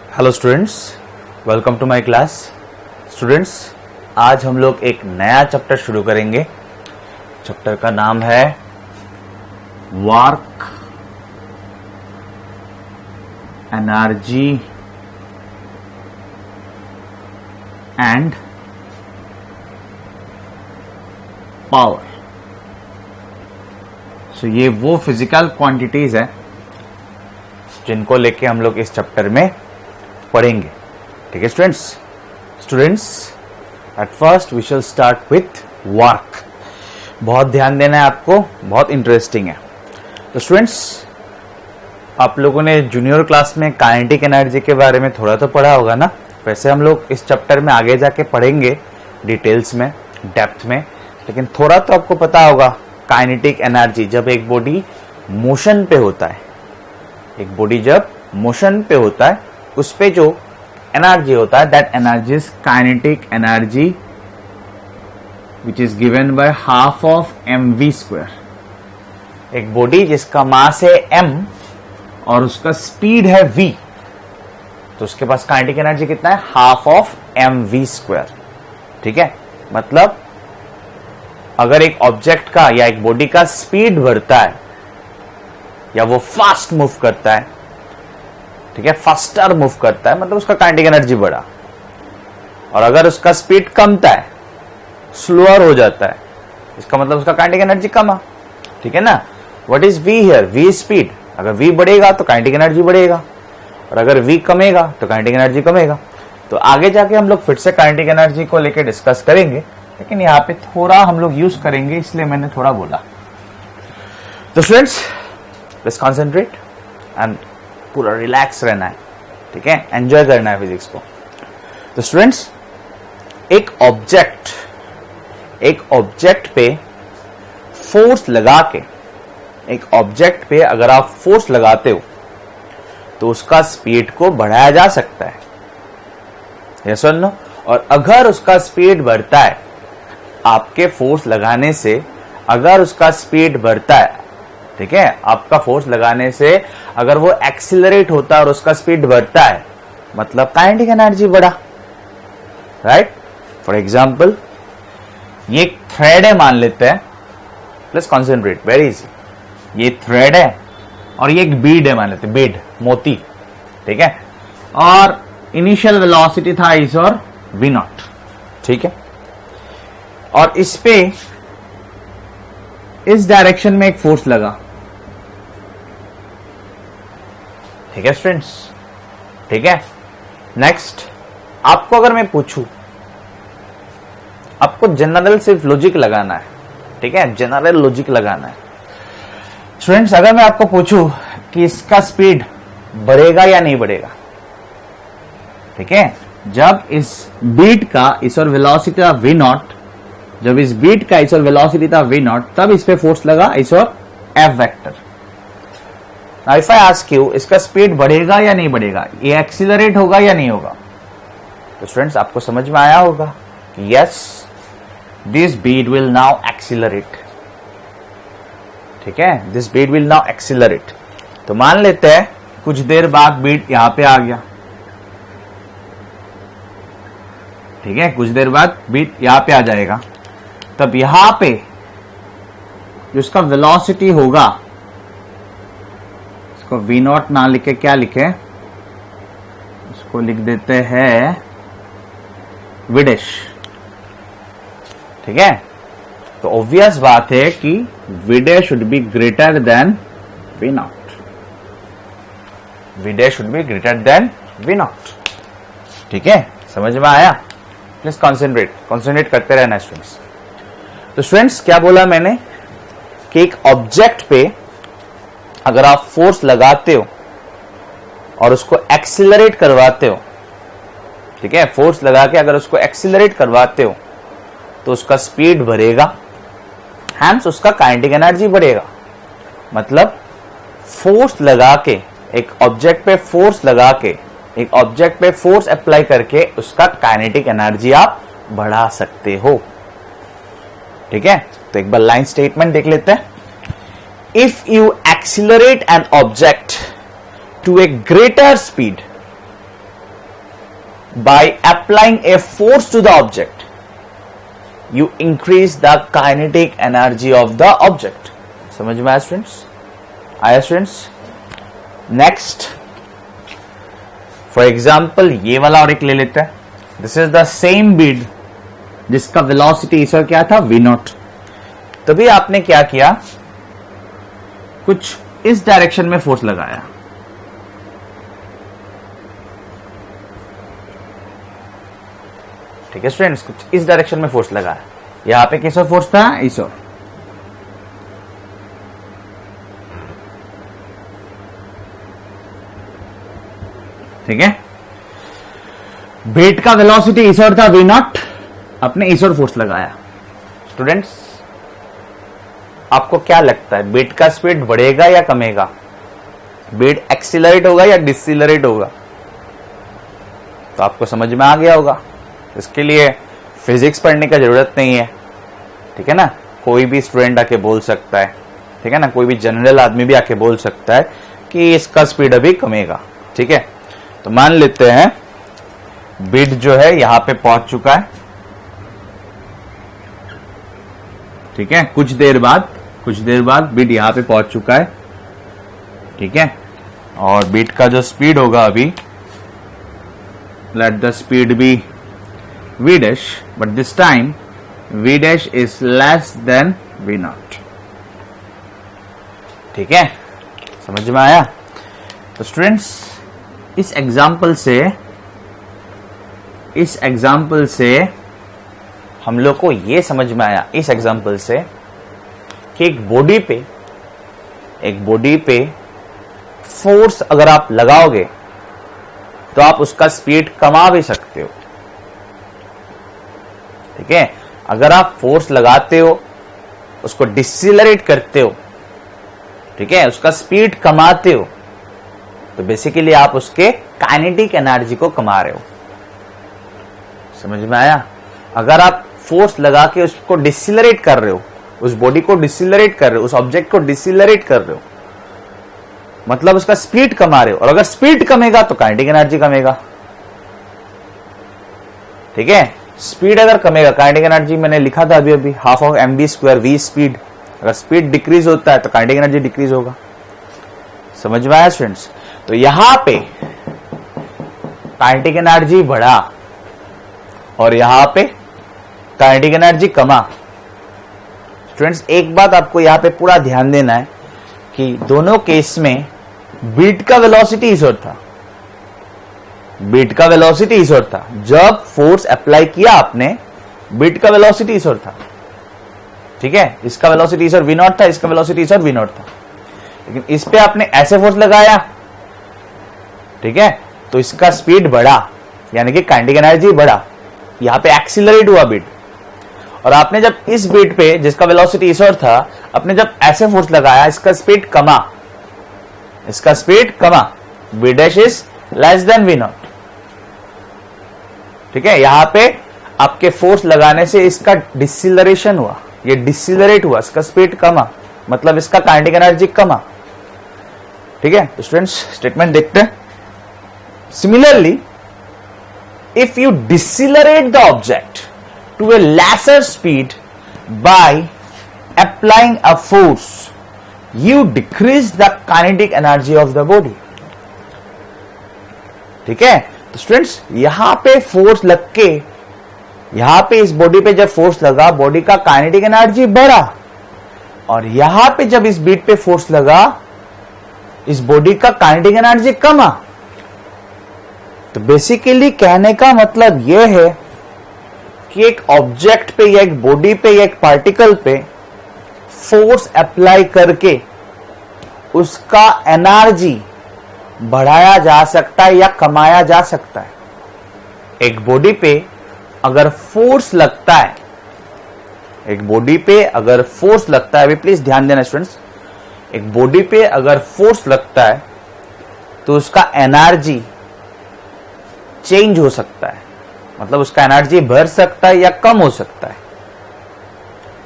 Hello students, welcome to my class. Students, आज हम लोग एक नया चैप्टर शुरू करेंगे। चैप्टर का नाम है वर्क एनर्जी एंड पावर। सो ये वो फिजिकल क्वांटिटीज है जिनको लेके हम लोग इस चैप्टर में पढ़ेंगे। ठीक है students, at first we shall start with work. बहुत ध्यान देना है आपको, बहुत इंटरेस्टिंग है। तो स्टूडेंट्स, आप लोगों ने जूनियर क्लास में काइनेटिक एनर्जी के बारे में थोड़ा तो पढ़ा होगा ना। वैसे हम लोग इस चैप्टर में आगे जाके पढ़ेंगे डिटेल्स में, डेप्थ में, लेकिन थोड़ा तो आपको पता होगा काइनेटिक एनर्जी जब एक बॉडी मोशन पे होता है, एक बॉडी जब मोशन पे होता है उस पे जो एनर्जी होता है, that energy is kinetic energy which is given by half of mv square. एक बॉडी जिसका मास है m और उसका स्पीड है v, तो उसके पास काइनेटिक एनर्जी कितना है? Half of mv square. ठीक है, मतलब अगर एक ऑब्जेक्ट का या एक बॉडी का स्पीड बढ़ता है या वो फास्ट मूव करता है, ठीक है, फास्टर मूव करता है, मतलब उसका काइनेटिक एनर्जी बढ़ा। और अगर उसका स्पीड कमता है, स्लोअर हो जाता है, इसका मतलब उसका काइनेटिक एनर्जी कमा। ठीक है ना। What is v here? v speed. अगर v बढ़ेगा तो काइनेटिक एनर्जी बढ़ेगा, और अगर v कमेगा तो काइनेटिक एनर्जी कमेगा। तो आगे जाके हम लोग फिर से काइनेटिक एनर्जी को लेकर डिस्कस करेंगे, लेकिन यहाँ पे थोड़ा हम लोग यूज करेंगे, इसलिए मैंने थोड़ा बोला। तो फ्रेंड्स, लेट्स कॉन्सेंट्रेट एंड पूरा रिलैक्स रहना है। ठीक है, एंजॉय करना है फिजिक्स को। तो स्टूडेंट्स, एक ऑब्जेक्ट पे फोर्स लगा के, एक ऑब्जेक्ट पे अगर आप फोर्स लगाते हो तो उसका स्पीड को बढ़ाया जा सकता है, यस और नो? और अगर उसका स्पीड बढ़ता है, आपके फोर्स लगाने से अगर उसका स्पीड बढ़ता है, ठीक है, आपका फोर्स लगाने से अगर वो एक्सीलरेट होता है और उसका स्पीड बढ़ता है, मतलब काइनेटिक एनर्जी बढ़ा, राइट? फॉर एग्जाम्पल, ये एक थ्रेड है मान लेते हैं। Please concentrate, very easy. ये थ्रेड है और ये एक बीड है मान लेते हैं, बीड, मोती। ठीक है, और इनिशियल वेलोसिटी था इस और v नॉट। ठीक है, और इस पे इस डायरेक्शन में एक फोर्स लगा। ठीक है स्टूडेंट्स, ठीक है। नेक्स्ट, आपको अगर मैं पूछूं, आपको जनरल सिर्फ लॉजिक लगाना है। ठीक है, जनरल लॉजिक लगाना है। स्टूडेंट्स, अगर मैं आपको पूछूं कि इसका स्पीड बढ़ेगा या नहीं बढ़ेगा, ठीक है, जब इस बीट का इस और वेलोसिटी था v नॉट, जब इस बीट का इस और वेलोसिटी था v नॉट, तब इस पे फोर्स लगा इस और f vector. Now if I ask you, इसका स्पीड बढ़ेगा या नहीं बढ़ेगा, ये एक्सीलरेट होगा या नहीं होगा? तो स्टूडेंट्स, आपको समझ में आया होगा कि yes, this beat will now accelerate. ठीक है, this beat will now accelerate. तो मान लेते हैं कुछ देर बाद बीट यहां पे आ गया। ठीक है, कुछ देर बाद बीट यहां पे आ जाएगा, तब यहां पे जो उसका वेलोसिटी होगा, इसको v नॉट ना लिखे क्या लिखे, इसको लिख देते हैं v डैश। ठीक है, तो ऑब्वियस बात है कि v dash should be greater than v not. v dash should be greater than v not. ठीक है, समझ में आया? प्लीज कॉन्सेंट्रेट करते रहना स्टूडेंट्स। तो स्टूडेंट्स, क्या बोला मैंने कि एक ऑब्जेक्ट पे अगर आप फोर्स लगाते हो और उसको एक्सीलरेट करवाते हो, ठीक है, फोर्स लगा के अगर उसको एक्सीलरेट करवाते हो तो उसका स्पीड बढ़ेगा, हैंस उसका काइनेटिक एनर्जी बढ़ेगा। मतलब फोर्स लगा के, एक ऑब्जेक्ट पे फोर्स लगा के, एक ऑब्जेक्ट पे फोर्स अप्लाई करके उसका काइनेटिक एनर्जी आप बढ़ा सकते हो। ठीक है, तो एक बार लाइन स्टेटमेंट देख लेते हैं। If you accelerate an object to a greater speed, by applying a force to the object, you increase the kinetic energy of the object. समझ में आया स्टूडेंट्स? आया स्टूडेंट्स? नेक्स्ट फॉर एग्जाम्पल ये वाला और एक ले लेते हैं. This is the same Beed जिसका वेलोसिटी इस क्या था v0. तभी आपने क्या किया, कुछ इस डायरेक्शन में फोर्स लगाया. ठीक है स्टूडेंट्स, कुछ इस डायरेक्शन में फोर्स लगाया. यहां पे कैसा फोर्स था, इस ओर. ठीक है, बेट का वेलोसिटी इस ओर था v0, आपने इस ओर फोर्स लगाया. स्टूडेंट्स आपको क्या लगता है, बेट का स्पीड बढ़ेगा या कमेगा? बेट एक्सीलरेट होगा या डिसीलरेट होगा? तो आपको समझ में आ गया होगा. इसके लिए फिजिक्स पढ़ने का जरूरत नहीं है. ठीक है ना, कोई भी स्टूडेंट आके बोल सकता है. ठीक है ना, कोई भी जनरल आदमी भी आके बोल सकता है कि इसका स्पीड अभी कमेगा. ठीक है, तो मान लेते हैं बीट जो है यहां पे पहुंच चुका है. ठीक है, कुछ देर बाद बीट यहां पे पहुंच चुका है. ठीक है, और बीट का जो स्पीड होगा अभी, let the speed be v dash, but this time v dash is less than v0. ठीक है, समझ में आया? तो स्टूडेंट्स इस एग्जाम्पल से हम लोग को ये समझ में आया, इस एग्जाम्पल से कि एक बॉडी पे फोर्स अगर आप लगाओगे तो आप उसका स्पीड कमा भी सकते हो. ठीक है, अगर आप फोर्स लगाते हो, उसको डिसिलरेट करते हो, ठीक है, उसका स्पीड कमाते हो, तो बेसिकली आप उसके काइनेटिक एनर्जी को कमा रहे हो. समझ में आया? अगर आप फोर्स लगा के उसको डिसिलरेट कर रहे हो, उस बॉडी को डिसिलरेट कर रहे हो, उस ऑब्जेक्ट को डिसिलरेट कर रहे हो, मतलब उसका स्पीड कमा रहे हो. और अगर स्पीड कमेगा तो काइनेटिक एनर्जी कमेगा. ठीक है, स्पीड अगर कमेगा, काइनेटिक एनर्जी मैंने लिखा था अभी half of mv² v speed. अगर स्पीड डिक्रीज होता है तो काइनेटिक एनर्जी डिक्रीज होगा. समझ में आया स्टूडेंट्स? तो यहां पे काइनेटिक एनर्जी बढ़ा और यहां पे काइनेटिक एनर्जी कमा. स्टूडेंट्स एक बात आपको यहां पे पूरा ध्यान देना है कि दोनों केस में बीट का वेलोसिटी इस ओर था. बीट का वेलोसिटी इस ओर था. जब फोर्स अप्लाई किया आपने, बीट का वेलोसिटी इस ओर था. ठीक है, इसका वेलोसिटी इस ओर v0 था, इसका वेलोसिटी इस ओर v0 था. लेकिन इस पे आपने ऐसे फोर्स लगाया, ठीक है, तो इसका स्पीड बढ़ा, यानी कि काइनेटिक एनर्जी बढ़ा. यहां पे एक्सीलरेट हुआ बीट. और आपने जब इस बीट पे जिसका वेलोसिटी इस ओर था, आपने जब ऐसे फोर्स लगाया, इसका स्पीड कमा. v dash is less than v0. ठीक है, यहां पे आपके फोर्स लगाने से इसका डिसिलरेशन हुआ, ये डिसिलरेट हुआ, इसका स्पीड कमा, मतलब इसका काइनेटिक एनर्जी कमा. ठीक है, तो स्टूडेंट्स स्टेटमेंट देखते हैं. Similarly if you decelerate the object to a lesser speed by applying a force, you decrease the kinetic energy of the body. ठीक है, तो स्टूडेंट्स यहां पे फोर्स लग के, यहां पे इस बॉडी पे जब फोर्स लगा, बॉडी का काइनेटिक एनर्जी बढ़ा. और यहां पे जब इस बीट पे फोर्स लगा, इस बॉडी का काइनेटिक एनर्जी कमा. तो बेसिकली कहने का मतलब यह है कि एक ऑब्जेक्ट पे या एक बॉडी पे या एक पार्टिकल पे फोर्स अप्लाई करके उसका एनर्जी बढ़ाया जा सकता है या कमाया जा सकता है. एक बॉडी पे अगर फोर्स लगता है, एक बॉडी पे अगर फोर्स लगता है, अभी प्लीज ध्यान देना स्टूडेंट्स, एक बॉडी पे अगर फोर्स लगता है तो उसका एनर्जी चेंज हो सकता है, मतलब उसका एनर्जी बढ़ सकता है या कम हो सकता है.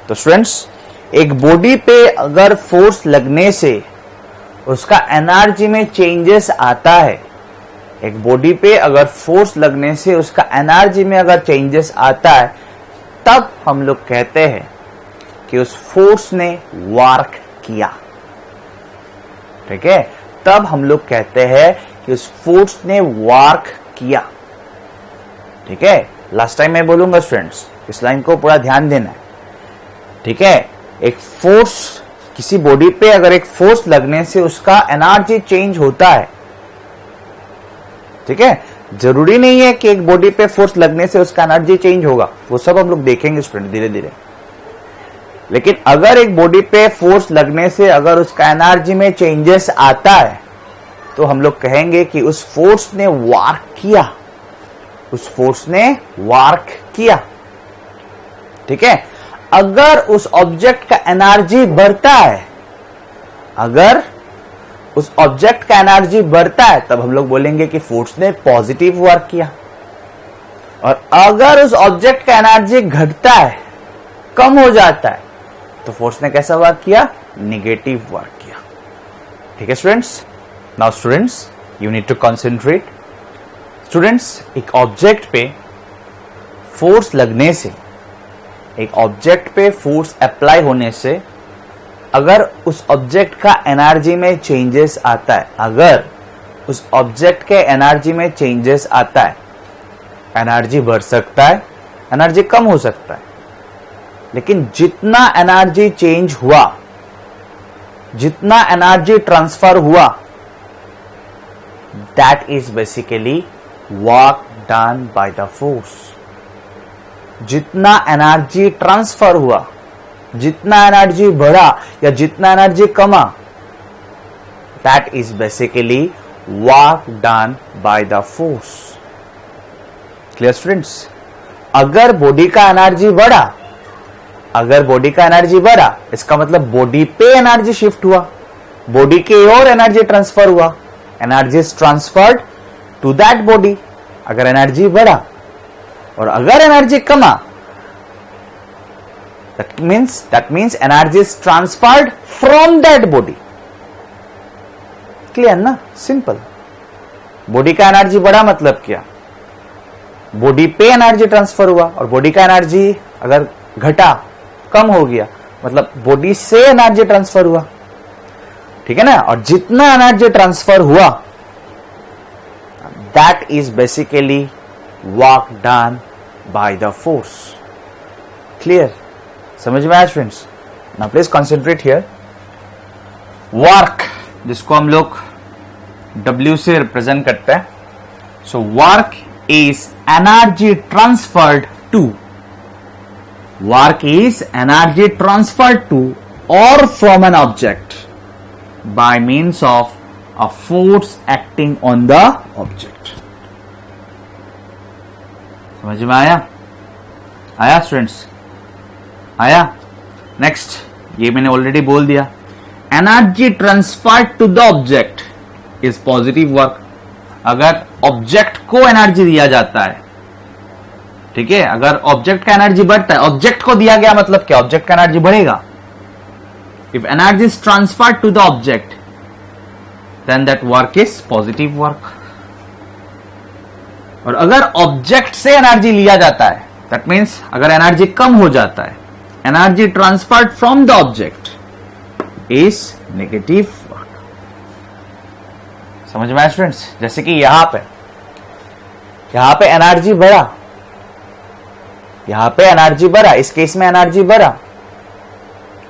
तो स्टूडेंट्स एक बॉडी पे अगर फोर्स लगने से उसका एनर्जी में चेंजेस आता है, एक बॉडी पे अगर फोर्स लगने से उसका एनर्जी में अगर चेंजेस आता है, तब हम लोग कहते हैं कि उस फोर्स ने वर्क किया। ठीक है, तब हम लोग कहते हैं कि उस फोर्स ने वर्क किया। ठीक है, लास्ट टाइम मैं बोलूंगा स्टूडेंट्स, इस लाइन को पूरा ध्यान देना है। ठीक है, एक फोर्स, किसी बॉडी पे अगर एक फोर्स लगने से उसका एनर्जी चेंज होता है। ठीक है, जरूरी नहीं है कि एक बॉडी पे फोर्स लगने से उसका एनर्जी चेंज होगा, वो सब हम लोग देखेंगे स्टूडेंट धीरे धीरे। लेकिन अगर एक बॉडी पे फोर्स लगने से अगर उसका एनर्जी में चेंजेस आता है, तो हम लोग कहेंगे कि उस फोर्स ने वर्क किया, उस फोर्स ने वर्क किया। ठीक है, अगर उस ऑब्जेक्ट का एनर्जी बढ़ता है, अगर उस ऑब्जेक्ट का एनर्जी बढ़ता है, तब हम लोग बोलेंगे कि फोर्स ने पॉजिटिव वर्क किया। और अगर उस ऑब्जेक्ट का एनर्जी घटता है, कम हो जाता है, तो फोर्स ने कैसा वर्क किया? नेगेटिव वर्क किया। ठीक है students, now students you need to concentrate. Students, एक ऑब्जेक्ट पे फोर्स लगने से, एक ऑब्जेक्ट पे फोर्स अप्लाई होने से अगर उस ऑब्जेक्ट का एनर्जी में चेंजेस आता है, अगर उस ऑब्जेक्ट के एनर्जी में चेंजेस आता है, एनर्जी बढ़ सकता है, एनर्जी कम हो सकता है, लेकिन जितना एनर्जी चेंज हुआ, जितना एनर्जी ट्रांसफर हुआ, that is basically work done by the force. जितना एनर्जी ट्रांसफर हुआ, जितना एनर्जी बढ़ा या जितना एनर्जी कमा, that is basically work done by the force. Clear students? अगर बॉडी का एनर्जी बढ़ा, अगर बॉडी का एनर्जी बढ़ा, इसका मतलब बॉडी पे एनर्जी शिफ्ट हुआ, बॉडी के ओर एनर्जी ट्रांसफर हुआ, energy is transferred to that body. अगर एनर्जी बढ़ा और अगर एनर्जी कमा, that means energy is transferred from that body. Clear ना? सिंपल। बॉडी का एनर्जी बढ़ा मतलब क्या? बॉडी पे एनर्जी ट्रांसफर हुआ, और बॉडी का एनर्जी अगर घटा, कम हो गया, मतलब बॉडी से एनर्जी ट्रांसफर हुआ। ठीक है ना? और जितना एनर्जी ट्रांसफर हुआ, that is basically work done by the force. Clear? समझ में आया students? Now please concentrate here. Work, जिसको हम लोग W से रिप्रेजेंट करते हैं, so work is energy transferred to, work is energy transferred to और from an object by means of a force acting on the object. समझ में आया? आया स्टूडेंट्स? आया? नेक्स्ट, ये मैंने ऑलरेडी बोल दिया, energy transferred to the object is positive work. अगर ऑब्जेक्ट को एनर्जी दिया जाता है, ठीक है, अगर ऑब्जेक्ट का एनर्जी बढ़ता है, ऑब्जेक्ट को दिया गया मतलब क्या? ऑब्जेक्ट का एनर्जी बढ़ेगा। If energy is transferred to the object, then that work is positive work. और अगर ऑब्जेक्ट से एनर्जी लिया जाता है, दैट मीन्स अगर एनर्जी कम हो जाता है, energy transferred from the object is negative work. समझ में आया स्टूडेंट्स? जैसे कि यहां पे एनर्जी बढ़ा, यहां पे एनर्जी बढ़ा, इस केस में एनर्जी बढ़ा,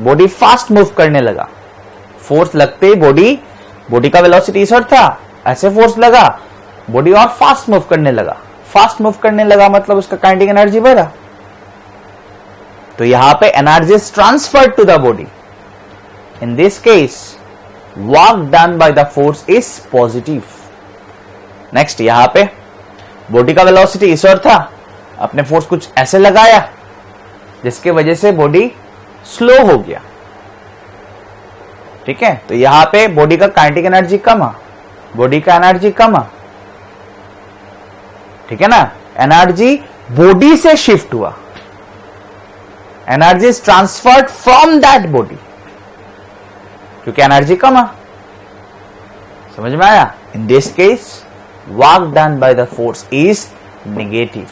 बॉडी फास्ट मूव करने लगा। फोर्स लगते ही बॉडी का वेलोसिटी इस ओर था, ऐसे फोर्स लगा, बॉडी और फास्ट मूव करने लगा। फास्ट मूव करने लगा मतलब उसका काइनेटिक एनर्जी बढ़ा। तो यहां पे energy is transferred to the body. In this case work done by the force is positive. Next, यहां पे बॉडी का वेलोसिटी इस ओर था, अपने फोर्स कुछ ऐसे लगाया जिसके वजह से बॉडी स्लो हो गया। ठीक है, तो यहां पे बॉडी का काइनेटिक एनर्जी कमा, बॉडी का एनर्जी कमा। ठीक है ना? एनर्जी बॉडी से शिफ्ट हुआ, energy is transferred from that body, क्योंकि एनर्जी कमा। समझ में आया? इन this case work done by the force is negative,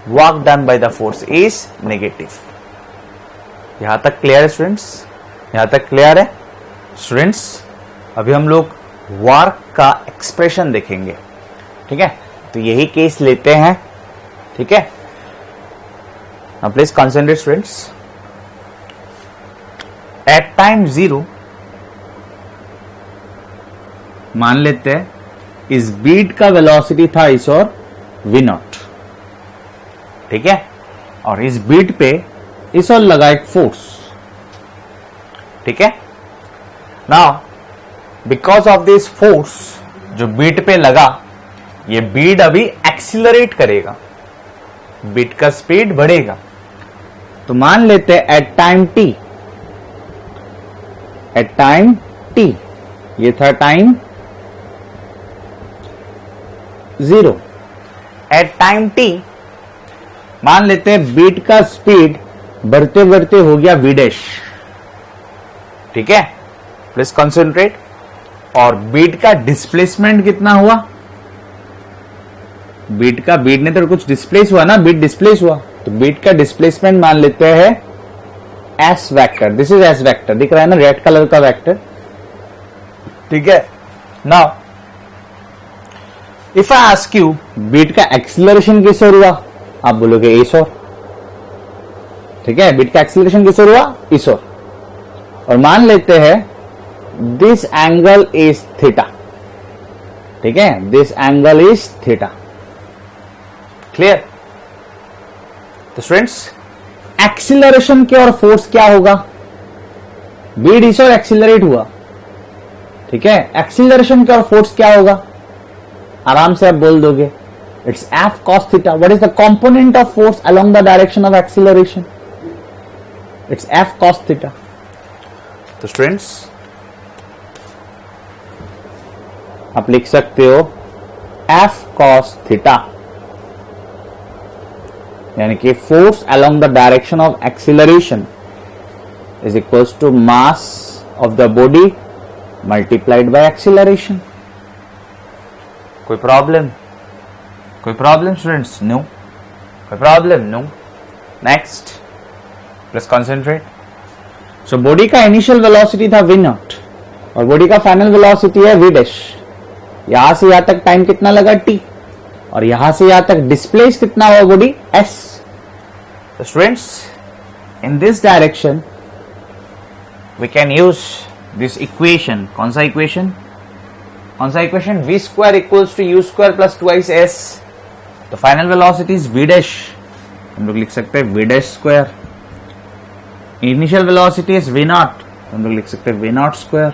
work done by the force is negative. यहां तक क्लियर है स्टूडेंट्स? यहां तक क्लियर है स्टूडेंट्स? अभी हम लोग वर्क का एक्सप्रेशन देखेंगे, ठीक है? तो यही केस लेते हैं, ठीक है? Now please concentrate students. At time 0 मान लेते हैं इस बीट का वेलोसिटी था इस और v नॉट, ठीक है? और इस बीट पे इस और लगा एक फोर्स, ठीक है? Now because of this force जो बीट पे लगा, ये बीट अभी एक्सीलरेट करेगा, बीट का स्पीड बढ़ेगा। तो मान लेते हैं at time t, at time t, ये था टाइम 0। एट टाइम t मान लेते हैं बीट का स्पीड बढ़ते बढ़ते हो गया v डैश, ठीक है? Please concentrate. और बीट का डिस्प्लेसमेंट कितना हुआ? बीट ने तो कुछ डिस्प्लेस हुआ ना, बीट डिस्प्लेस हुआ, तो बीट का डिस्प्लेसमेंट मान लेते हैं S vector. This is S vector, दिख रहा है ना रेड कलर का वेक्टर, ठीक है? Now if I ask you beat का एक्सीलरेशन किस ओर हुआ, आप बोलोगे इस ओर, ठीक है? बीट का एक्सीलरेशन किस ओर हुआ? इस ओर। और मान लेते हैं दिस एंगल इज थीटा, ठीक है? This angle is theta. Clear? तो स्टूडेंट्स एक्सीलरेशन के और फोर्स क्या होगा? बीट इस ओर एक्सीलरेट हुआ, ठीक है? एक्सीलरेशन के और फोर्स क्या होगा? आराम से आप बोल दोगे, it's F cos theta. What is the component of force along the direction of acceleration? It's F cos theta. तो स्टूडेंट्स आप लिख सकते हो एफ कॉस थीटा, यानी कि force along the direction of acceleration is equals to mass of the body multiplied by acceleration. कोई problem? कोई problem students? No, कोई problem? No. Next, please concentrate. So body का इनिशियल वेलोसिटी था v not और body का final velocity है v dash. यहां से यहां तक टाइम कितना लगा? t। और यहां से यहां तक डिस्प्लेस कितना हुआ बॉडी? s। तो students in this direction we can use this equation. कौन सा इक्वेशन? कौन सा equation? v square equals to u square plus 2s। तो final velocity is v dash, हम लोग लिख सकते हैं v dash square. Initial velocity is v naught, हम लोग लिख सकते हैं v naught square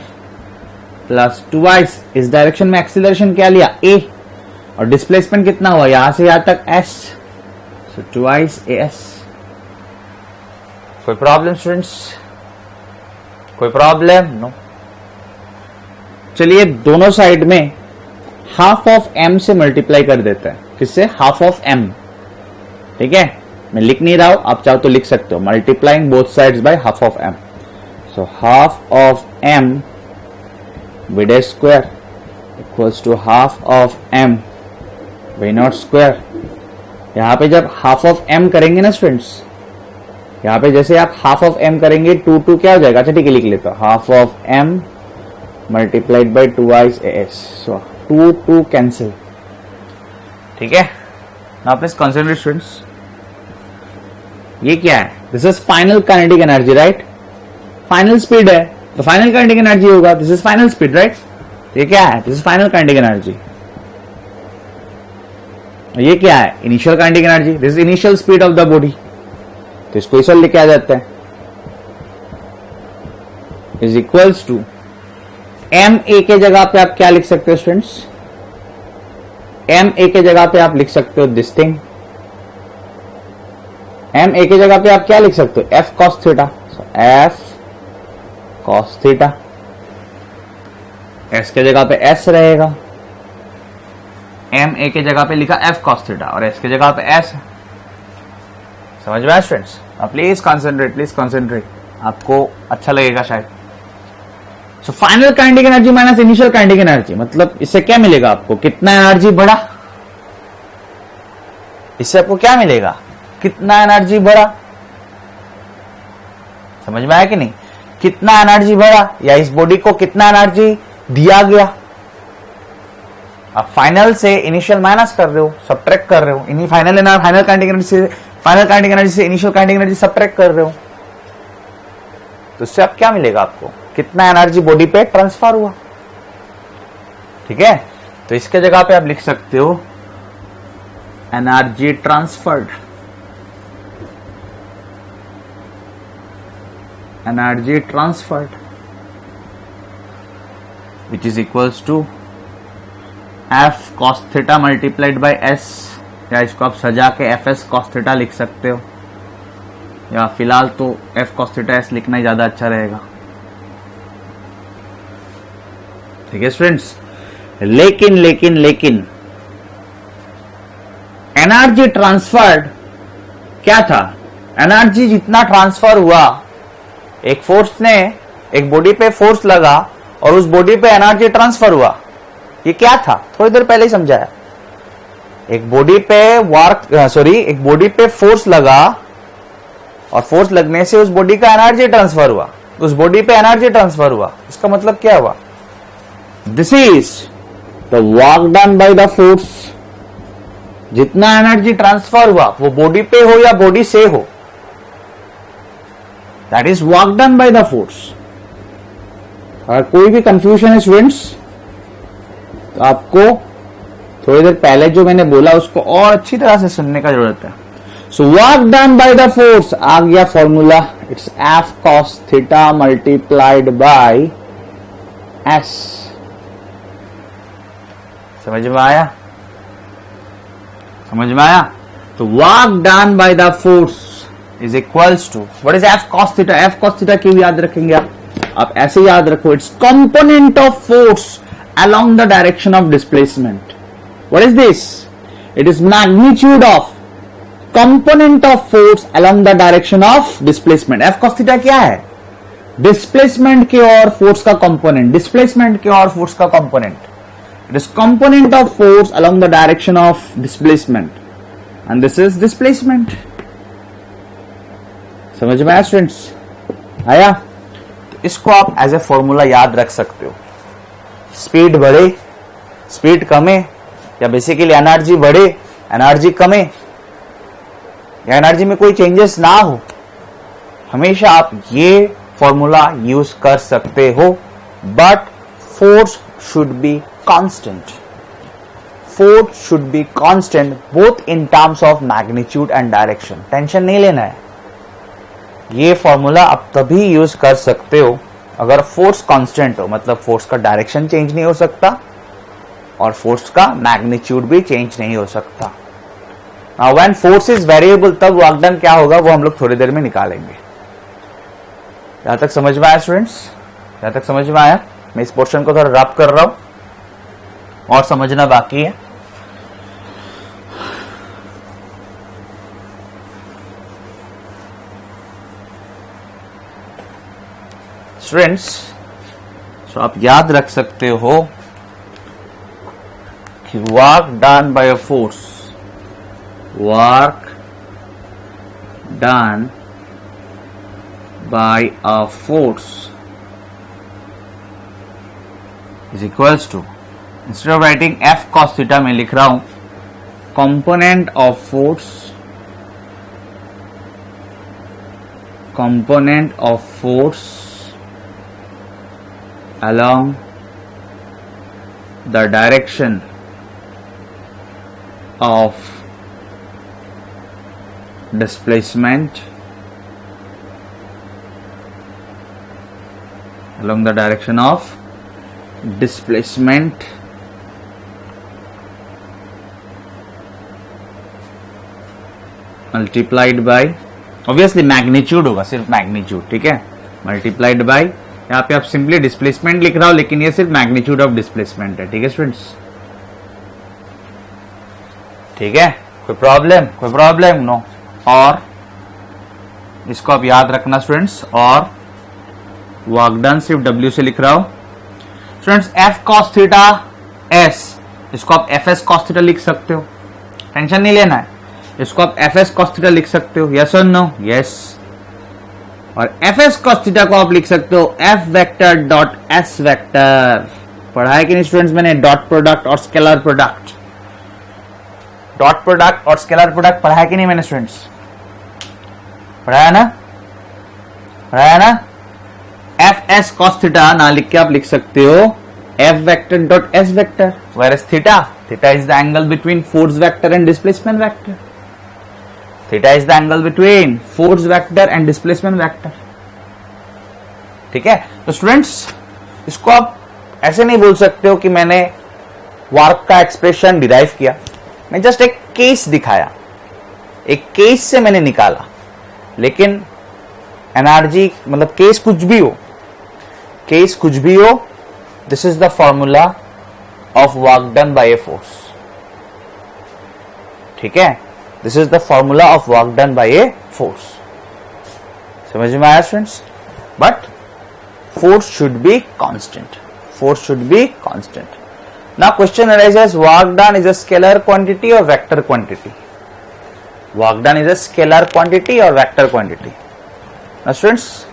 plus 2s। इस डायरेक्शन में एक्सीलरेशन क्या लिया? a। और डिस्प्लेसमेंट कितना हुआ? यहां से यहां तक s, सो 2s as। कोई प्रॉब्लम स्टूडेंट्स? कोई प्रॉब्लम? नो। चलिए दोनों साइड में हाफ ऑफ m से मल्टीप्लाई कर देते हैं। किससे? हाफ ऑफ m, ठीक है? मैं लिख नहीं रहा हूं, आप चाहो तो लिख सकते हो, multiplying both sides by half of m। So half of m v dash square equals to half of m v naught square. यहां पे जब हाफ ऑफ m करेंगे ना स्टूडेंट्स, यहां पे जैसे आप हाफ ऑफ m करेंगे 2 क्या हो जाएगा? अच्छा ठीक है, लिख लेता हूं, half of m multiplied by 2s as। So 2 cancel, ठीक है? नाउ प्लीज कंसिडर स्टूडेंट्स, ये क्या है? This is final kinetic energy, right? Final speed है तो फाइनल काइनेटिक एनर्जी होगा। This is final speed, right? ये क्या है? This is final kinetic energy. ये क्या है? Initial kinetic energy. This is initial speed of the body. तो इसको इस ओर लेके आ जाते हैं, is equals to M A के जगह पे आप क्या लिख सकते हो स्टूडेंट्स? एम ए के जगह पे आप लिख सकते हो दिस थिंग। एम ए के जगह पे आप क्या लिख सकते हो? F cos theta. F cos theta. S के जगह पे एस रहेगा, एम ए के जगह पे लिखा एफ कॉस थीटा और एस के जगह पे एस। समझ में आया students? Please concentrate, please concentrate, आपको अच्छा लगेगा शायद। So final kinetic energy minus initial kinetic energy, मतलब इससे क्या मिलेगा आपको, कितना एनर्जी बढ़ा, इससे आपको क्या मिलेगा, कितना एनर्जी बढ़ा। समझ में आया कि नहीं, कितना एनर्जी बढ़ा या इस बॉडी को कितना एनर्जी दिया गया। आप फाइनल से इनिशियल माइनस कर रहे हो, सब्ट्रैक्ट कर रहे हो, इन्हीं फाइनल काइनेटिक एनर्जी से इनिशियल काइनेटिक एनर्जी सब्ट्रैक्ट कर रहे हो, तो इससे अब क्या मिलेगा आपको, कितना एनर्जी बॉडी पे ट्रांसफर हुआ। ठीक है, तो इसके जगह पे आप लिख सकते हो energy transferred, energy transferred which is equals to F cos theta multiplied by S, या इसको आप सजा के एफ एस कॉस थीटा लिख सकते हो, या फिलहाल तो एफ कॉस थीटा एस लिखना ही ज्यादा अच्छा रहेगा। ठीक है स्टूडेंट्स, लेकिन लेकिन लेकिन एनर्जी ट्रांसफर्ड क्या था, एनर्जी जितना ट्रांसफर हुआ, एक फोर्स ने एक बॉडी पे फोर्स लगा और उस बॉडी पे एनर्जी ट्रांसफर हुआ, ये क्या था, थोड़ी देर पहले ही समझाया। एक बॉडी पे एक बॉडी पे फोर्स लगा और फोर्स लगने से उस बॉडी का एनर्जी ट्रांसफर हुआ, उस बॉडी पे एनर्जी ट्रांसफर हुआ, इसका मतलब क्या हुआ, this is the work done by the force. जितना एनर्जी ट्रांसफर हुआ वो बॉडी पे हो या बॉडी से हो, that is work done by the force. अगर कोई भी कंफ्यूजन है स्टूडेंट्स, तो आपको थोड़ी देर पहले जो मैंने बोला उसको और अच्छी तरह से सुनने का जरूरत है। So work done by the force आ गया formula, it's F cos theta multiplied by S. समझ में आया, समझ में आया। तो work done by the force is equals to what is F cos theta. F cos theta क्यों याद रखेंगे आप ऐसे याद रखो, it's component of force along the direction of displacement. What is this? It is magnitude of component of force along the direction of displacement. F cos theta क्या है, displacement के और force का component, displacement के और force का component. It is component of force along the direction of displacement and this is displacement. समझ में आया स्टूडेंट्स, आया। तो इसको आप एज ए फॉर्मूला याद रख सकते हो, स्पीड बढ़े स्पीड कमे, या बेसिकली एनर्जी बढ़े एनर्जी कमे, या एनर्जी में कोई चेंजेस ना हो, हमेशा आप ये फॉर्मूला यूज कर सकते हो। But force should be constant, force should be constant both in terms of magnitude and direction. Tension नहीं लेना है, ये फॉर्मूला आप तभी यूज कर सकते हो अगर फोर्स कांस्टेंट हो, मतलब फोर्स का डायरेक्शन चेंज नहीं हो सकता और फोर्स का मैग्नीट्यूड भी चेंज नहीं हो सकता। Now when force is variable, तब वर्क डन क्या होगा वो हम लोग थोड़ी देर में निकालेंगे। यहां तक समझ में आया स्टूडेंट्स, यहां तक समझ में आया। मैं इस पोर्शन को थोड़ा रब कर रहा हूं और समझना बाकी है। स्टूडेंट्स, तो आप याद रख सकते हो कि work done by a force, work done by a force is equals to, instead of writing F cos theta में लिख रहा हूं component of force, component of force along the direction of displacement, along the direction of displacement multiplied by, obviously magnitude होगा, सिर्फ magnitude, ठीक है, multiplied by, यहाँ पे आप सिंपली डिस्प्लेसमेंट लिख रहा हो लेकिन ये सिर्फ मैग्नीट्यूड ऑफ डिस्प्लेसमेंट है। ठीक है स्टूडेंट्स, ठीक है, कोई प्रॉब्लम नो। और इसको आप याद रखना स्टूडेंट्स, और वर्क डन सिर्फ W से लिख रहा हूं students. F cos theta S, इसको आप FS cos थीटा लिख सकते हो, टेंशन नहीं लेना है। इसको आप FS cos थीटा लिख सकते हो, यस और नो? यस। और FS cos थीटा को आप लिख सकते हो F vector dot S vector. पढ़ा है कि नहीं स्टूडेंट्स मैंने डॉट प्रोडक्ट और स्केलर प्रोडक्ट? डॉट प्रोडक्ट और स्केलर प्रोडक्ट पढ़ा है कि नहीं मैंने स्टूडेंट्स? पढ़ाया ना? पढ़ाया ना? FS cos थीटा ना लिख के आप लिख सकते हो F vector dot S vector, whereas theta is the angle between force vector and displacement vector. Theta is the angle between force vector and displacement vector. ठीक है? तो स्टूडेंट्स इसको आप ऐसे नहीं बोल सकते हो कि मैंने वर्क का एक्सप्रेशन डिराइव किया, मैं जस्ट एक केस दिखाया, एक केस से मैंने निकाला। लेकिन एनर्जी मतलब केस कुछ भी हो, केस कुछ भी हो, this is the formula of work done by a force. ठीक है? This is the formula of work done by a force. समझ में आया students? But force should be constant. Force should be constant. Now question arises, work done is a scalar quantity or vector quantity? Work done is a scalar quantity or vector quantity? Now students,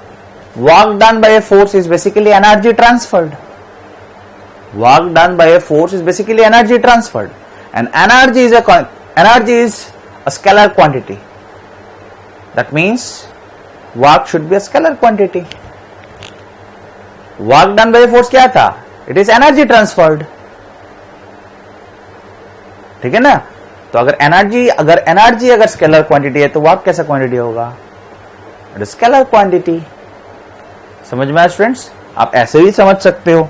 work done by a force is basically energy transferred. Work done by a force is basically energy transferred, and energy is a scalar quantity. That means work should be a scalar quantity. Work done by a force क्या था? It is energy transferred. ठीक है ना? तो अगर energy अगर scalar quantity है तो वर्क कैसा क्वांटिटी होगा? It is scalar quantity. समझ में आया स्टूडेंट्स? आप ऐसे भी समझ सकते हो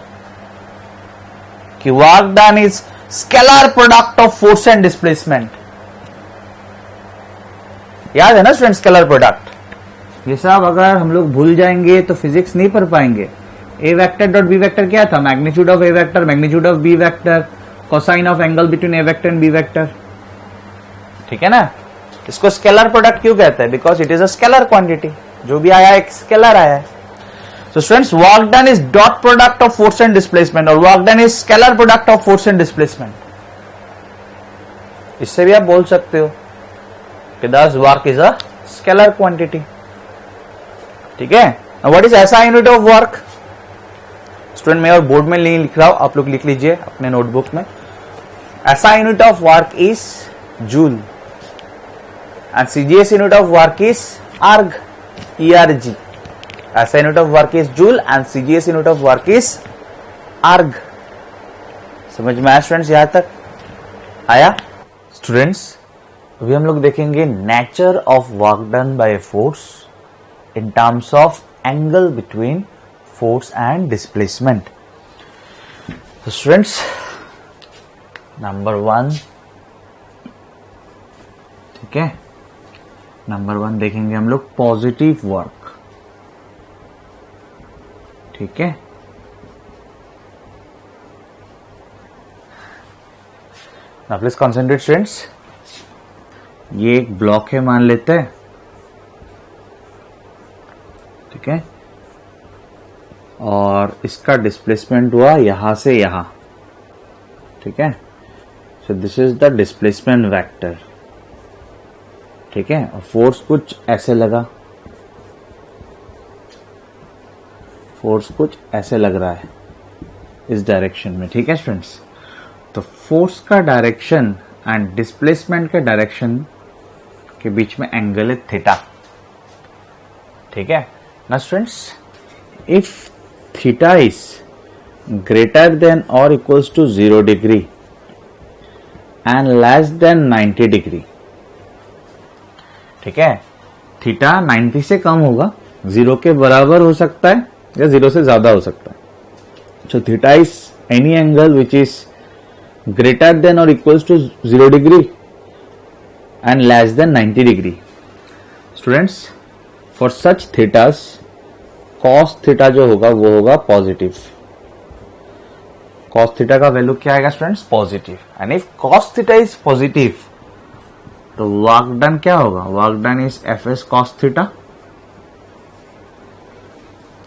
कि work done is scalar product of force and displacement. याद है ना स्टूडेंट स्केलर प्रोडक्ट? ये सब अगर हम लोग भूल जाएंगे तो फिजिक्स नहीं पढ़ पाएंगे। A vector dot B vector क्या था? Magnitude of A vector, magnitude of B vector, cosine of angle between A vector and B vector. ठीक है ना? इसको स्केलर प्रोडक्ट क्यों कहते हैं? Because it is a scalar quantity. जो भी आया एक स्केलर आया है। So students, work done is dot product of force and displacement, और work done is scalar product of force and displacement. इससे भी आप बोल सकते हो कि thus work is a scalar quantity. ठीक है? Now what is SI unit of work? Student मैं और बोर्ड में नहीं लिख रहा हूं, आप लोग लिख लीजिए अपने नोटबुक में। SI unit of work is joule and CGS unit of work is erg, ERG. SI unit of work is joule and CGS unit of work is erg. समझ में आया स्टूडेंट्स? यहां तक आया? स्टूडेंट्स अभी हम लोग देखेंगे nature of work done bye a force in terms of angle between force and displacement. तो स्टूडेंट्स नंबर 1, ठीक है, नंबर 1 देखेंगे हम लोग पॉजिटिव वर्क। ठीक है, नाउ प्लीज कॉन्सेंट्रेट स्टूडेंट्स। ये एक ब्लॉक है मान लेते हैं, ठीक है, और इसका डिस्प्लेसमेंट हुआ यहां से यहां। ठीक है, सो this is the displacement vector. ठीक है, और फोर्स कुछ ऐसे लगा, फोर्स कुछ ऐसे लग रहा है इस डायरेक्शन में। ठीक है स्टूडेंट्स, तो फोर्स का डायरेक्शन एंड डिस्प्लेसमेंट के डायरेक्शन के बीच में एंगल है थीटा। ठीक है ना students, if theta is greater than और equals to 0 degree and less than 90 degree. ठीक है, थीटा 90 से कम होगा, 0 के बराबर हो सकता है या 0 से ज्यादा हो सकता है। So theta is any angle which is greater than or equals to 0 degree and less than 90 degree. Students, for such thetas, cos theta जो होगा वो होगा पॉजिटिव। cos theta का वैल्यू क्या आएगा students? Positive. And if cos theta is positive तो work done क्या होगा? Work done is fs cos theta।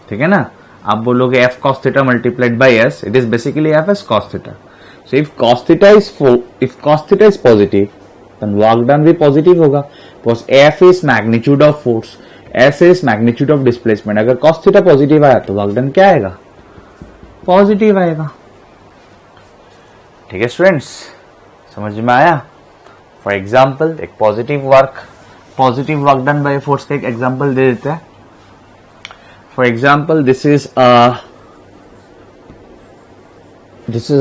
ठीक है ना, आप बोलोगे F cos theta multiplied by S, it is basically F S cos theta. So if cos theta is positive then work done भी positive होगा, because F is magnitude of force, S is magnitude of displacement. अगर cos theta positive आया तो work done क्या आएगा? Positive आएगा. ठीक है स्टूडेंट्स, समझ में आया? फॉर एग्जाम्पल एक positive work done by force का एक एग्जाम्पल दे देते हैं. For example this is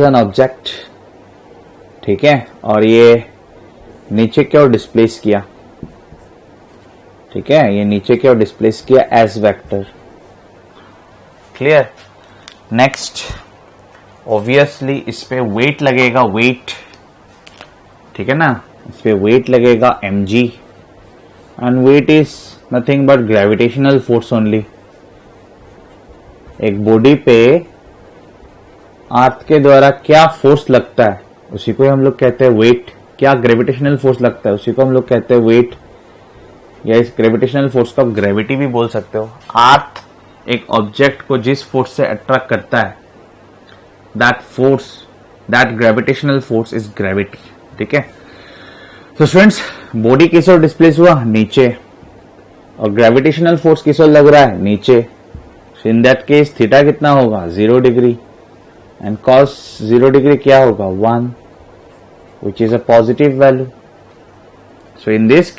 an object, ठीक है, और ये नीचे की ओर डिस्प्लेस किया, ठीक है, ये नीचे की ओर डिस्प्लेस किया S vector. Clear? Next, obviously इस पे वेट लगेगा, वेट, ठीक है ना, इस पे वेट लगेगा mg, and weight is nothing but gravitational force only. एक बॉडी पे अर्थ के द्वारा क्या फोर्स लगता है उसी को हम लोग कहते हैं वेट. क्या ग्रेविटेशनल फोर्स लगता है उसी को हम लोग कहते हैं वेट, या इस ग्रेविटेशनल फोर्स को आप ग्रेविटी भी बोल सकते हो. अर्थ एक ऑब्जेक्ट को जिस फोर्स से अट्रैक्ट करता है, that gravitational force is gravity. ठीक है, तो स्टूडेंट्स बॉडी किस ओर डिस्प्लेस हुआ? नीचे, और ग्रेविटेशनल फोर्स किस ओर लग रहा है? नीचे. इन दैट केस थीटा कितना होगा? 0 डिग्री, एंड कॉस 0 डिग्री क्या होगा? 1, which is a positive value. So in this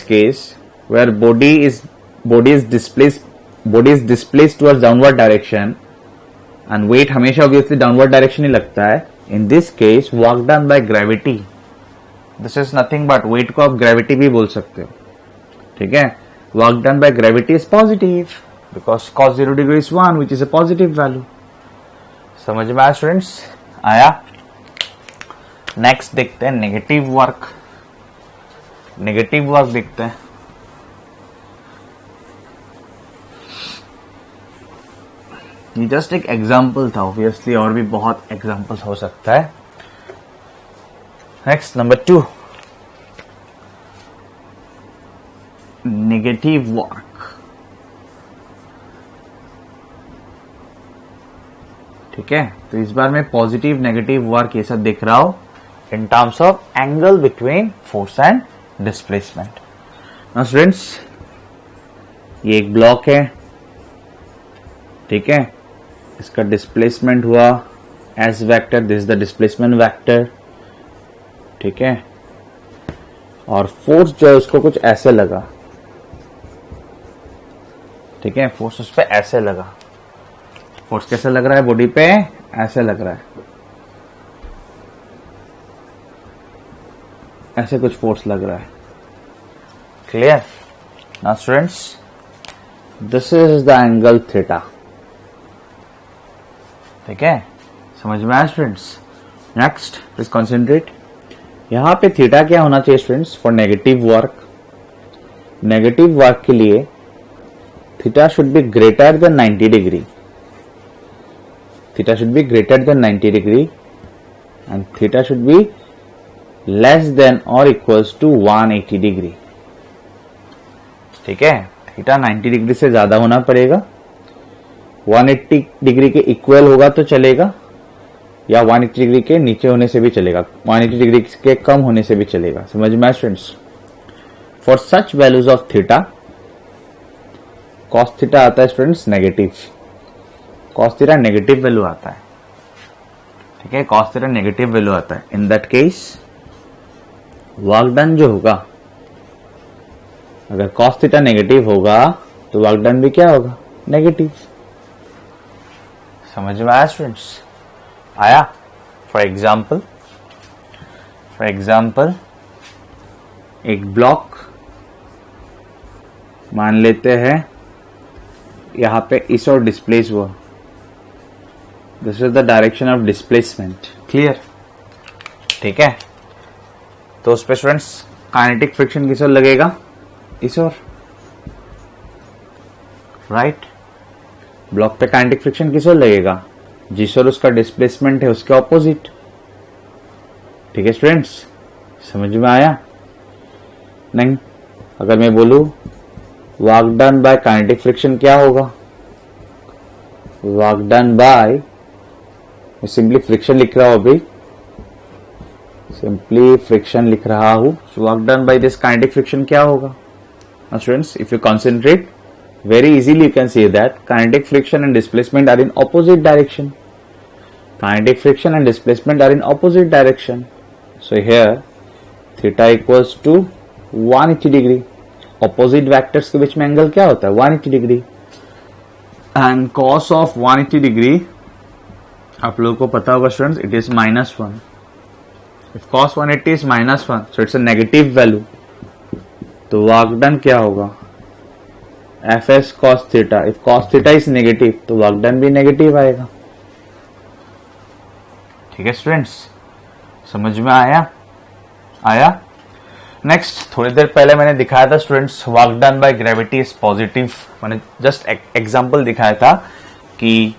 case where body is displaced towards downward direction, and weight हमेशा obviously downward direction ही लगता है. In this case work done by gravity, this is nothing but weight को आप gravity भी बोल सकते हो. ठीक है, work done by gravity is positive because cos 0 degree is 1, which is a positive value. समझ में आया स्टूडेंट्स? आया? नेक्स्ट देखते हैं नेगेटिव वर्क. देखते हैं. ये जस्ट एक एग्जाम्पल था, ऑब्वियसली और भी बहुत एग्जाम्पल्स हो सकता है. Next number 2, negative work. ठीक है, तो इस बार मैं पॉजिटिव नेगेटिव वर्क ये सब देख रहा हूं in terms of angle between force and displacement. Now students, ये एक ब्लॉक है, ठीक है, इसका डिस्प्लेसमेंट हुआ S vector, this is the displacement vector. ठीक है, और फोर्स जो है उसको कुछ ऐसे लगा. ठीक है, फोर्स उस पे ऐसे लगा. फोर्स कैसे लग रहा है? बॉडी पे ऐसे लग रहा है, ऐसे कुछ फोर्स लग रहा है. Clear? Now students, this is the angle theta. ठीक है, समझ में आया स्टूडेंट्स? Next please concentrate. यहां पे थीटा क्या होना चाहिए students for negative work? Negative work के लिए theta should be greater than 90 degree. Theta should be greater than 90 degree and theta should be less than और इक्वल्स टू 180 डिग्री. ठीक है, थीटा 90 डिग्री से ज्यादा होना पड़ेगा. 180 डिग्री के इक्वल होगा तो चलेगा, या 180 डिग्री के नीचे होने से भी चलेगा, 180 डिग्री के कम होने से भी चलेगा. समझ में आया students? For such values of theta, cos theta आता है students negative. Cos theta negative value आता है. ठीक है, कॉस थीटा नेगेटिव वैल्यू आता है. In that case work done जो होगा, अगर कॉस थीटा नेगेटिव होगा तो वर्क डन भी क्या होगा? नेगेटिव. समझ में आया स्टूडेंट्स? आया? फॉर एग्जाम्पल एक ब्लॉक मान लेते हैं, यहां पे इस और डिस्प्लेस हुआ. This is the direction of displacement. Clear? ठीक है, तो उस पे स्टूडेंट्स काइनेटिक फ्रिक्शन किस ओर लगेगा? इस ओर. राइट, ब्लॉक पे काइनेटिक फ्रिक्शन किस ओर लगेगा? जिस ओर उसका डिस्प्लेसमेंट है उसके ऑपोजिट. ठीक है स्टूडेंट्स, समझ में आया? नहीं, अगर मैं बोलूं work done by kinetic friction क्या होगा? Work done bye, simply friction लिख रहा हूं अभी, सिंपली फ्रिक्शन लिख रहा हूं। Work done by this kinetic friction क्या होगा? Students, if you concentrate very easily you can say that kinetic friction and displacement are in opposite direction. Kinetic friction and displacement are in opposite direction. So here theta equals to 180 degree. Opposite vectors के बीच में angle क्या होता है? 180 degree. And cos of 180 degree आप लोगों को पता होगा students, it is -1. If cos 180 is -1, so it's a negative value. तो वर्क डन क्या होगा? Fs cos theta. If cos theta is negative, तो वर्क डन भी नेगेटिव आएगा। ठीक है स्टूडेंट्स, समझ में आया? नेक्स्ट, थोड़ी देर पहले मैंने दिखाया था students, work done by gravity is positive. मैंने जस्ट एग्जांपल दिखाया था कि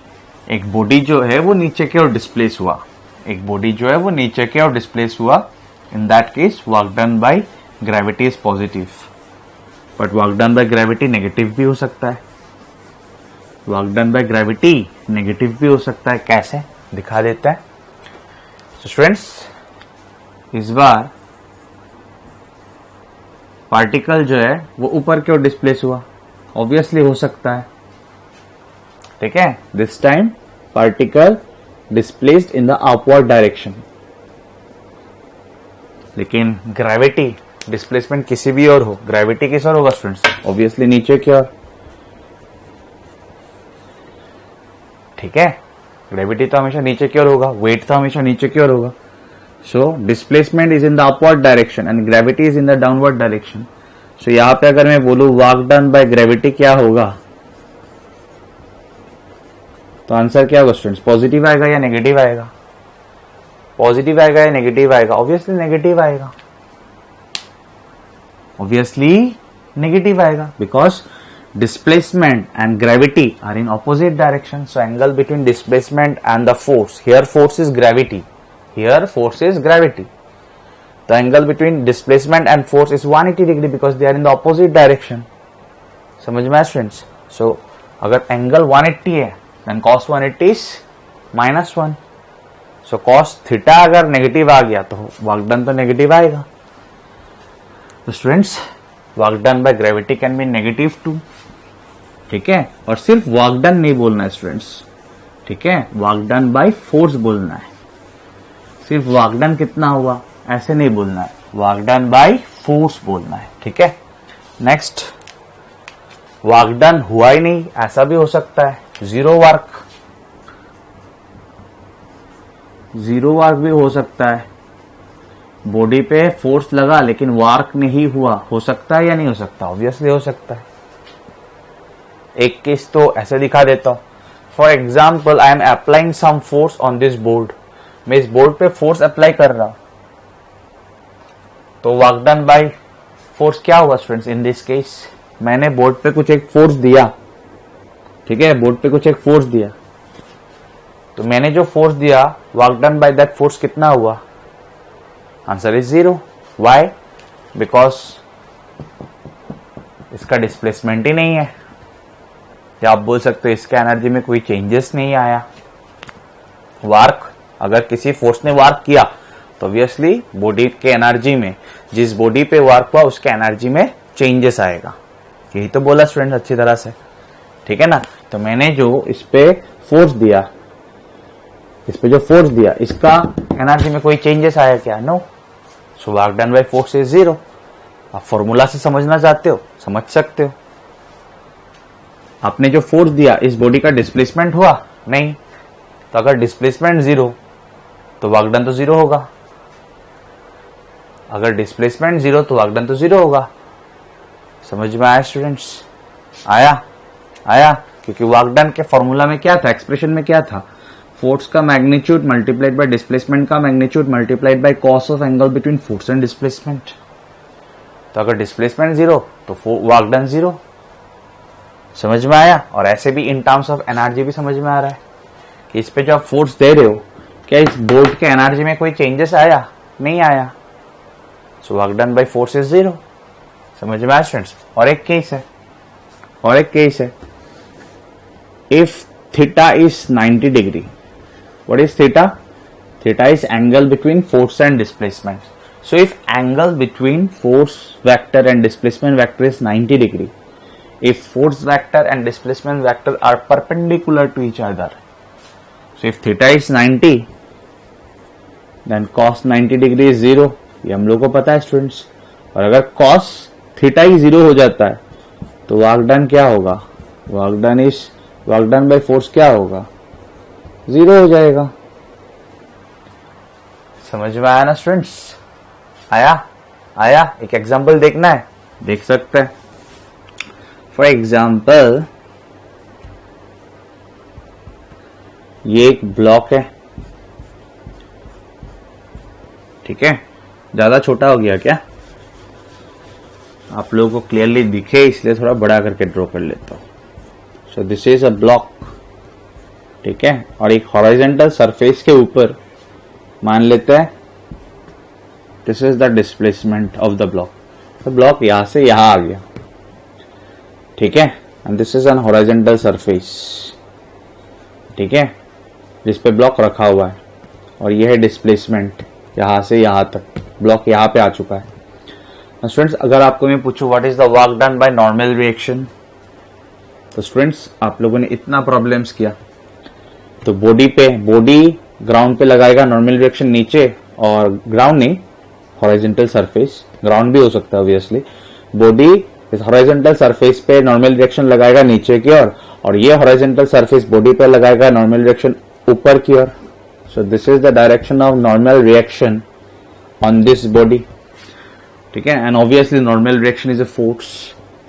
एक बॉडी जो है वो नीचे की ओर डिस्प्लेस हुआ, in that case work done by gravity is positive. But work done by gravity negative भी हो सकता है, कैसे दिखा देता है। तो स्टूडेंट्स, इस बार पार्टिकल जो है वो ऊपर की ओर डिस्प्लेस हुआ, ऑब्वियसली हो सकता है, ठीक है। This time particle displaced in the upward direction, लेकिन ग्रेविटी डिस्प्लेसमेंट किसी भी और हो, ग्रेविटी किस ओर होगा स्टूडेंट्स? ऑब्वियसली नीचे की ओर, ठीक है। ग्रेविटी तो हमेशा नीचे की ओर होगा, वेट तो हमेशा नीचे की ओर होगा। So displacement is in the upward direction and gravity is in the downward direction. So यहां पे अगर मैं बोलूं वर्क डन बाय ग्रेविटी क्या होगा, तो आंसर क्या होगा स्टूडेंट्स? पॉजिटिव आएगा या नेगेटिव आएगा? ऑब्वियसली नेगेटिव आएगा, because displacement and gravity are in opposite direction. So angle between displacement and the force, here force is gravity, the angle between displacement and force is 180 degree because they are in the opposite direction. समझ में आया students? So अगर angle 180 है then cos 180 is -1. So cos theta अगर negative आ गया तो work done तो नेगेटिव आएगा। तो students, work done by gravity can be negative too, ठीक है। और सिर्फ वर्क डन नहीं बोलना है स्टूडेंट्स, ठीक है, वर्क डन बाय फोर्स बोलना है। सिर्फ वर्क डन कितना हुआ ऐसे नहीं बोलना है, वर्क डन बाय फोर्स बोलना है, ठीक है। नेक्स्ट, वर्क डन हुआ ही नहीं ऐसा भी हो सकता है, जीरो वर्क भी हो सकता है। बॉडी पे फोर्स लगा लेकिन वर्क नहीं हुआ, हो सकता है या नहीं हो सकता? ऑब्वियसली हो सकता है। एक केस तो ऐसे दिखा देता हूं, for example I am applying some force on this board, मैं इस बोर्ड पे फोर्स अप्लाई कर रहा हूं, तो वर्क डन बाय फोर्स क्या हुआ स्टूडेंट्स? इन दिस केस मैंने बोर्ड पे कुछ एक फोर्स दिया, ठीक है, बोर्ड पे कुछ एक फोर्स दिया, तो मैंने जो फोर्स दिया work done by that force कितना हुआ? Answer is 0। वाई? बिकॉज इसका डिस्प्लेसमेंट ही नहीं है, या आप बोल सकते हो इसका एनर्जी में कोई चेंजेस नहीं आया। वर्क, अगर किसी फोर्स ने वर्क किया तो ऑब्वियसली बॉडी के एनर्जी में, जिस बॉडी पे वर्क हुआ उसके एनर्जी में चेंजेस आएगा। यही तो बोला स्टूडेंट अच्छी तरह से, ठीक है ना। तो मैंने जो इस पे फोर्स दिया, इसका एनर्जी में कोई चेंजेस आया क्या? No. So work done by force is 0। आप फॉर्मूला से समझना चाहते हो, समझ सकते हो। आपने जो फोर्स दिया, इस बॉडी का डिस्प्लेसमेंट हुआ नहीं, तो अगर डिस्प्लेसमेंट 0 तो वर्क डन तो 0 होगा। अगर डिस्प्लेसमेंट 0 तो वर्क डन तो 0 होगा। समझ में आया स्टूडेंट्स? आया? क्योंकि वर्क डन के फॉर्मूला में क्या था, एक्सप्रेशन में क्या था? फोर्स का मैग्नीट्यूड मल्टीप्लाइड बाय डिस्प्लेसमेंट का magnitude multiplied by cos of angle between force and displacement. तो अगर डिस्प्लेसमेंट 0 तो वर्क डन 0। समझ में आया? और ऐसे भी इन टर्म्स ऑफ एनर्जी भी समझ में आ रहा है कि इस पे जो आप फोर्स दे रहे हो, क्या इस बोर्ड के एनर्जी में कोई चेंजेस आया? नहीं आया। सो work done by force is 0। समझ में आया स्टूडेंट्स? और एक केस है, if theta is 90 degree. What is theta? Theta is angle between force and displacement. So if angle between force vector and displacement vector is 90 degree, if force vector and displacement vector are perpendicular to each other, so if theta is 90, then cos 90 degree is 0. ये हम लोग को पता है students. और अगर cos theta ही 0 हो जाता है तो वर्क डन क्या होगा? वर्क डन बाय फोर्स क्या होगा? 0 हो जाएगा. समझ में आया ना स्टूडेंट्स? आया. एक एग्जांपल देखना है, देख सकते हैं. फॉर एग्जांपल ये एक ब्लॉक है, ठीक है. ज्यादा छोटा हो गया क्या? आप लोगों को क्लियरली दिखे इसलिए थोड़ा बड़ा करके ड्रॉ कर लेता हूं. सो दिस इज अ ब्लॉक, ठीक है. और एक हॉरिजॉन्टल सरफेस के ऊपर मान लेते हैं this is the displacement of the block. तो ब्लॉक यहां से यहां आ गया, ठीक है. And this is an horizontal surface, ठीक है, जिस पे ब्लॉक रखा हुआ है. और यह है डिस्प्लेसमेंट, यहां से यहां तक ब्लॉक यहां पे आ चुका है. स्टूडेंट्स अगर आपको मैं पूछूं what is the work done by normal reaction, तो स्टूडेंट्स आप लोगों ने इतना प्रॉब्लम्स किया तो बॉडी ग्राउंड पे लगाएगा नॉर्मल रिएक्शन नीचे, और ग्राउंड नहीं हॉरिजॉन्टल सरफेस, ग्राउंड भी हो सकता है ऑब्वियसली. बॉडी इस हॉरिजॉन्टल सरफेस पे नॉर्मल रिएक्शन लगाएगा नीचे की ओर, और ये हॉरिजॉन्टल सरफेस बॉडी पे लगाएगा नॉर्मल रिएक्शन ऊपर की ओर. So this is the direction of normal reaction on this body, ठीक है. And obviously normal reaction is a force.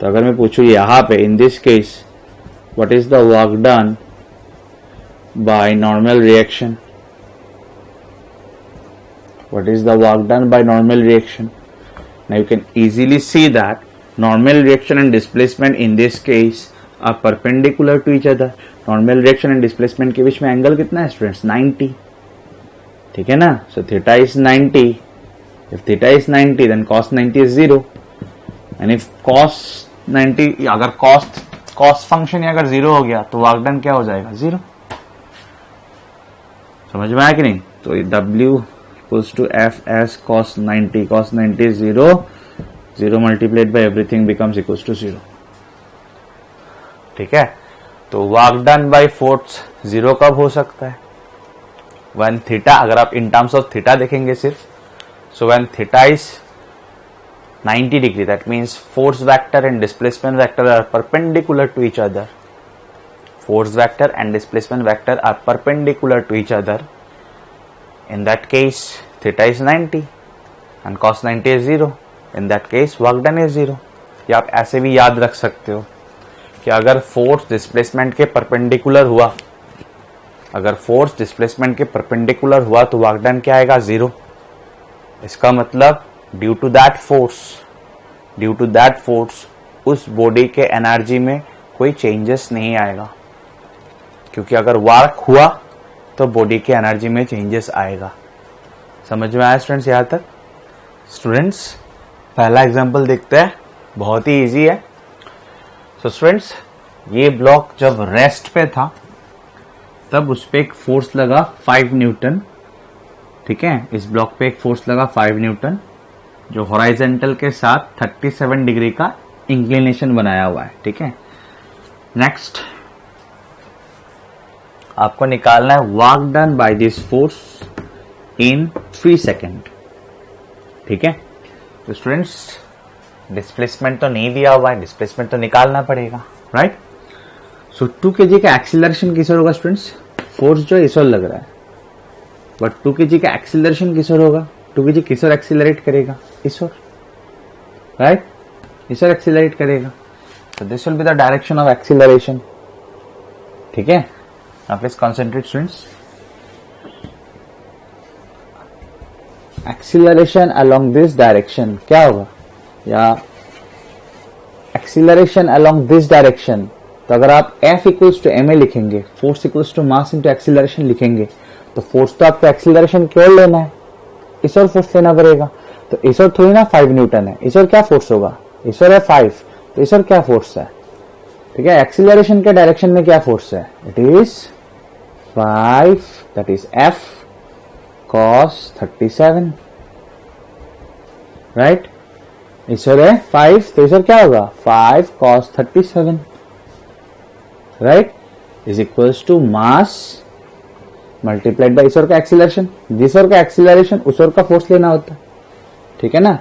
तो अगर मैं पूछूं यहां पे in this case what is the work done by normal reaction, what is the work done by normal reaction? Now you can easily see that normal reaction and displacement in this case are perpendicular to each other. Normal reaction and displacement के बीच में angle कितना है students? 90, ठीक है ना. So theta is 90. If theta is 90 then cos 90 is 0. And if cos 90 अगर cos function अगर 0 हो गया तो वर्क डन क्या हो जाएगा? 0. समझ में आया कि नहीं? तो W equals to f as cos 90. Cos 90 is 0. 0 multiplied by everything becomes equals to 0. ठीक है. तो वर्क डन बाय फोर्स 0 कब हो सकता है? when थीटा, अगर आप इन टर्म्स ऑफ थीटा देखेंगे सिर्फ, so when theta is 90 degree, that means force vector and displacement vector are perpendicular to each other. Force vector and displacement vector are perpendicular to each other. In that case, theta is 90 and cos 90 is 0. In that case, work done is 0. या आप ऐसे भी याद रख सकते हो कि अगर फोर्स डिस्प्लेसमेंट के परपेंडिकुलर हुआ, तो वर्क डन क्या आएगा? 0. इसका मतलब ड्यू टू दैट फोर्स उस बॉडी के एनर्जी में कोई चेंजेस नहीं आएगा, क्योंकि अगर वर्क हुआ तो बॉडी के एनर्जी में चेंजेस आएगा. समझ में आया स्टूडेंट्स यहां तक? स्टूडेंट्स पहला एग्जांपल देखते हैं, बहुत ही इजी है. सो स्टूडेंट्स ये ब्लॉक जब रेस्ट पे था तब उस पे एक फोर्स लगा 5 न्यूटन, ठीक है. इस ब्लॉक पे एक फोर्स लगा 5 न्यूटन जो हॉरिजॉन्टल के साथ 37 डिग्री का इंक्लिनेशन बनाया हुआ है, ठीक है. नेक्स्ट आपको निकालना है work done by this force in 3 second, ठीक है. तो स्टूडेंट्स डिस्प्लेसमेंट तो नहीं दिया हुआ है, डिस्प्लेसमेंट तो निकालना पड़ेगा, राइट. सो 2 kg का एक्सीलरेशन किस ओर होगा स्टूडेंट्स? फोर्स जो इस ओर लग रहा है, बट 2 kg का एक्सीलरेशन किस ओर होगा? 2 kg किस ओर एक्सीलरेट करेगा? इस ओर, राइट. इस ओर एक्सीलरेट करेगा. So this will be the direction of acceleration, ठीक है. Now please concentrate students. Acceleration along this direction क्या होगा? या acceleration along this direction, तो अगर आप F equals to ma लिखेंगे, force equals to mass into acceleration लिखेंगे, तो force तो आपको acceleration क्यों लेना है? इस ओर force लेना पड़ेगा. तो इस ओर थोड़ी ना 5 न्यूटन है, इस ओर क्या force होगा? इस ओर है 5, तो इस ओर क्या फोर्स है? ठीक है, एक्सीलरेशन के डायरेक्शन में क्या फोर्स है, it is 5, that is F cos 37, right. इस ओर है 5, तो इस ओर क्या होगा 5 cos 37, right, is equals to mass multiplied by इस ओर का एक्सीलरेशन। जिस ओर का एक्सीलरेशन उस ओर का फोर्स लेना होता है, ठीक है ना।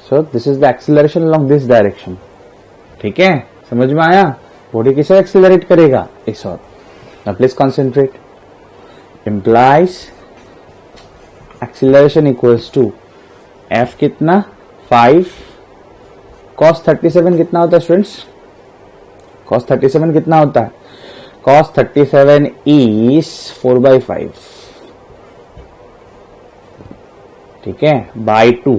सो this is the acceleration along this direction, ठीक है, समझ में आया। बॉडी किस ओर एक्सीलरेट करेगा, इस ओर। Now please concentrate, implies acceleration equals to F कितना 5 cos 37 कितना होता है स्टूडेंट्स, cos 37 कितना होता है, cos 37 is 4/5, ठीक है, by 2।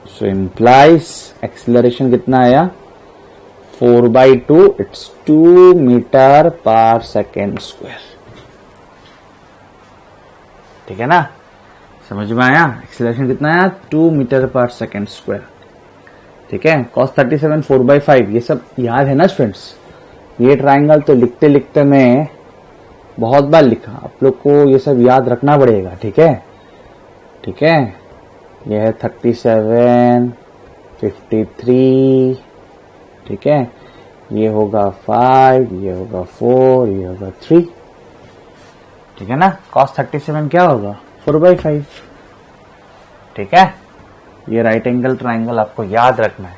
सो implies एक्सीलरेशन कितना आया 4/2, इट्स 2 मीटर पर सेकेंड स्क्वायर, ठीक है ना, समझ में आया। एक्सीलरेशन कितना आया 2 मीटर पर सेकेंड स्क्वायर, ठीक है। cos 37 4/5 ये सब याद है ना स्टूडेंट्स। ये ट्राइंगल तो लिखते लिखते मैं बहुत बार लिखा, आप लोग को ये सब याद रखना पड़ेगा, ठीक है, ठीक है। ये है 37, 53, ठीक है, ये होगा 5, ये होगा 4, ये होगा 3, ठीक है ना। cos 37 क्या होगा 4/5, ठीक है। ये राइट एंगल ट्राइंगल आपको याद रखना है,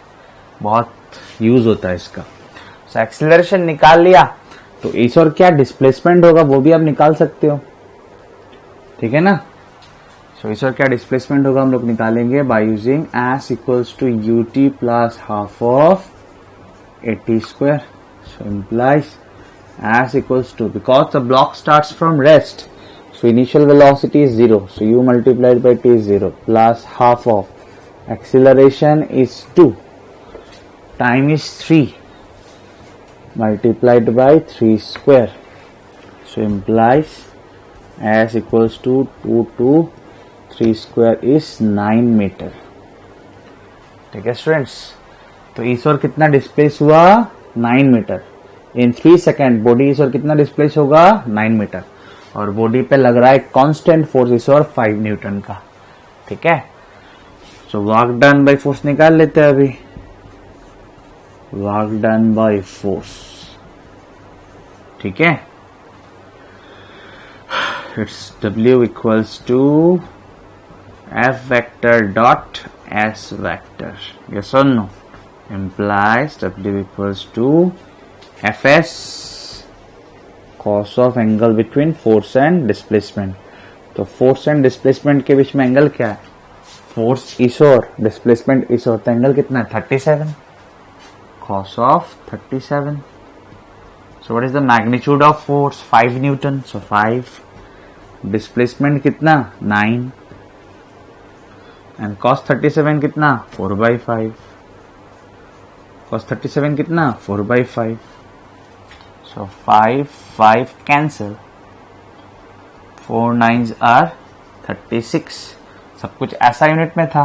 बहुत यूज होता है इसका। सो एक्सीलरेशन निकाल लिया, तो इस और क्या डिस्प्लेसमेंट होगा वो भी आप निकाल सकते हो, ठीक है ना। सो इस और क्या डिस्प्लेसमेंट होगा हम लोग निकालेंगे by using S equals to ut plus half of 80 square. So implies S equals to, because the block starts from rest, so initial velocity is 0, so u multiplied by t is 0 plus half of acceleration is 2, time is 3 multiplied by 3 square, so implies s equals to 2 to 3 square is 9 metre, ठीक है students. तो इस ओर कितना displace हुआ 9 metre इन 3 second, body इस ओर कितना displace होगा 9 metre, और बॉडी पे लग रहा है कांस्टेंट फोर्स इस और 5 न्यूटन का, ठीक है। So work done by force निकाल लेते हैं अभी, वर्क डन बाय फोर्स, ठीक है। It's W equals to F vector dot S vector, yes और no, implies W equals to Fs cos of angle between force and displacement. तो force and displacement के बीच में एंगल क्या है, force इस ओर डिस्प्लेसमेंट इस ओर, तो एंगल कितना है 37, cos of 37। So what is the magnitude of force 5 Newton, so 5, displacement कितना 9, एंड cos 37 कितना 4/5, cos 37 कितना 4/5, so 5 cancel, 4 9s are 36, सब कुछ ऐसा यूनिट में था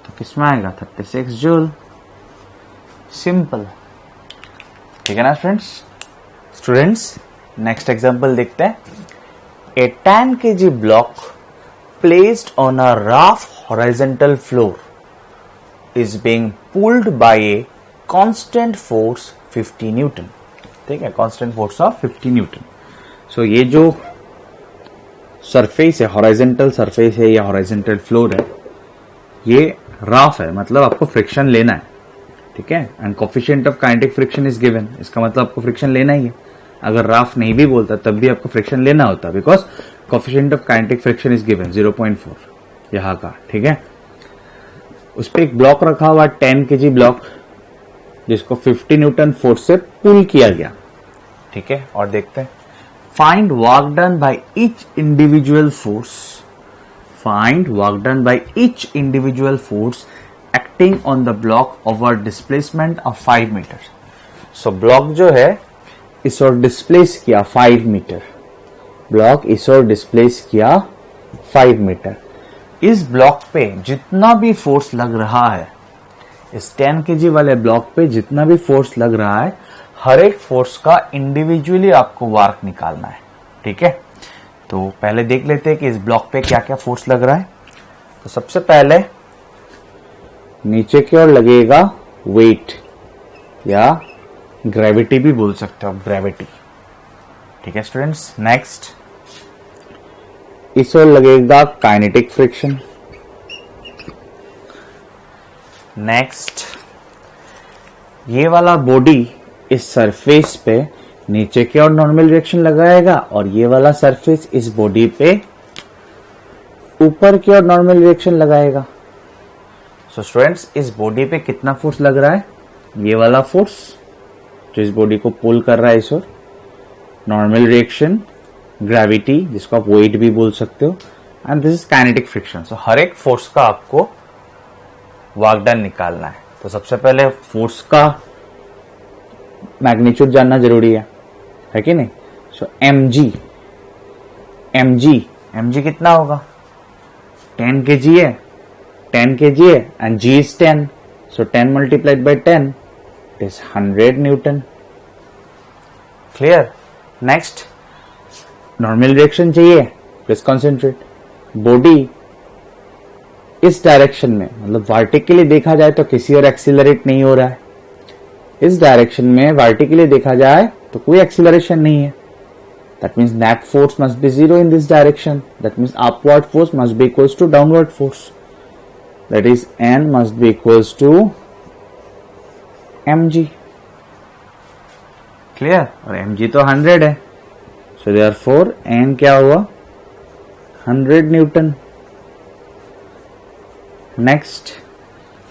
तो किस में आएगा 36 जूल, सिंपल, ठीक है ना स्टूडेंट्स। नेक्स्ट एग्जांपल देखते हैं। ए 10 kg block placed on a rough horizontal floor is being pulled bye A constant force 50 newton, ठीक है, कांस्टेंट फोर्स ऑफ 50 न्यूटन। सो ये जो सरफेस है, हॉरिजॉन्टल सरफेस है या हॉरिजॉन्टल फ्लोर है, ये रफ है, मतलब आपको फ्रिक्शन लेना है, ठीक है, and coefficient of kinetic friction is given, इसका मतलब आपको फ्रिक्शन लेना ही है। अगर रफ नहीं भी बोलता तब भी आपको फ्रिक्शन लेना होता, because coefficient of kinetic friction is given 0.4 यहाँ का, ठीक है। उस पर एक ब्लॉक रखा हुआ 10 kg ब्लॉक, जिसको 50 न्यूटन फोर्स से पुल किया गया, ठीक है। और देखते हैं, find work done by each individual force, find work done by each individual force acting on the block over displacement of 5 meter. So block जो है इस ओर डिस्प्लेस किया 5 मीटर, ब्लॉक इस ओर डिस्प्लेस किया 5 मीटर। इस ब्लॉक पे जितना भी फोर्स लग रहा है, इस 10 kg वाले ब्लॉक पे जितना भी फोर्स लग रहा है, हर एक फोर्स का इंडिविजुअली आपको वर्क निकालना है, ठीक है। तो पहले देख लेते हैं कि इस ब्लॉक पे क्या क्या फोर्स लग रहा है। तो सबसे पहले नीचे की ओर लगेगा वेट या ग्रेविटी भी बोल सकते हो, ग्रेविटी, ठीक है स्टूडेंट्स। नेक्स्ट इस ओर लगेगा काइनेटिक फ्रिक्शन। नेक्स्ट ये वाला बॉडी इस सरफेस पे नीचे की ओर नॉर्मल रिएक्शन लगाएगा और ये वाला सरफेस इस बॉडी पे ऊपर की ओर नॉर्मल रिएक्शन लगाएगा। सो स्टूडेंट्स इस बॉडी पे कितना फोर्स लग रहा है, ये वाला फोर्स जो इस बॉडी को पुल कर रहा है इस ओर, नॉर्मल रिएक्शन, ग्रेविटी जिसको आप वेट भी बोल सकते हो, and this is kinetic friction. So हर एक फोर्स का आपको वर्क डन निकालना है। तो सबसे पहले फोर्स का मैग्नीट्यूड जानना जरूरी है कि नहीं। सो mg कितना होगा, 10 kg है, 10 kg है and g is 10, so 10 multiplied by 10 it is 100 Newton। Clear. Next normal reaction चाहिए, प्लीज कॉन्सेंट्रेट। बॉडी इस डायरेक्शन में, मतलब वर्टिकली देखा जाए तो किसी और एक्सीलरेट नहीं हो रहा है, इस डायरेक्शन में वर्टिकली देखा जाए तो कोई एक्सीलरेशन नहीं है। That means net force must be zero in this direction. That means upward force must be equals to downward force, that is N must be equals to mg। Clear. और mg तो 100 है, so therefore N क्या हुआ, 100 Newton. Next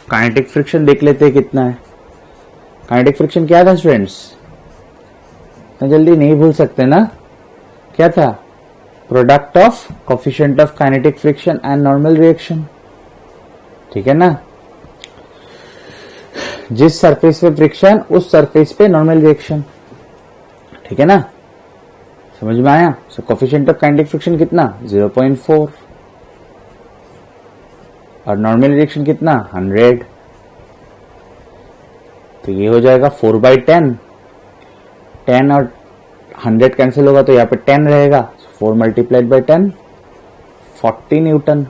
kinetic friction देख लेते हैं कितना है। काइनेटिक फ्रिक्शन क्या था स्टूडेंट्स, इतना जल्दी नहीं भूल सकते ना, क्या था, product of coefficient of kinetic friction and normal reaction, ठीक है ना। जिस सरफेस पे फ्रिक्शन उस सरफेस पे नॉर्मल रिएक्शन, ठीक है ना, समझ में आया। सो कोफिशिएंट ऑफ काइनेटिक फ्रिक्शन कितना, 0.4 और नॉर्मल रिएक्शन कितना, 100। तो ये हो जाएगा 4/10, 10 और 100 कैंसिल होगा तो यहाँ पे 10 रहेगा, 4 मल्टीप्लाइड बाई 10 40 न्यूटन।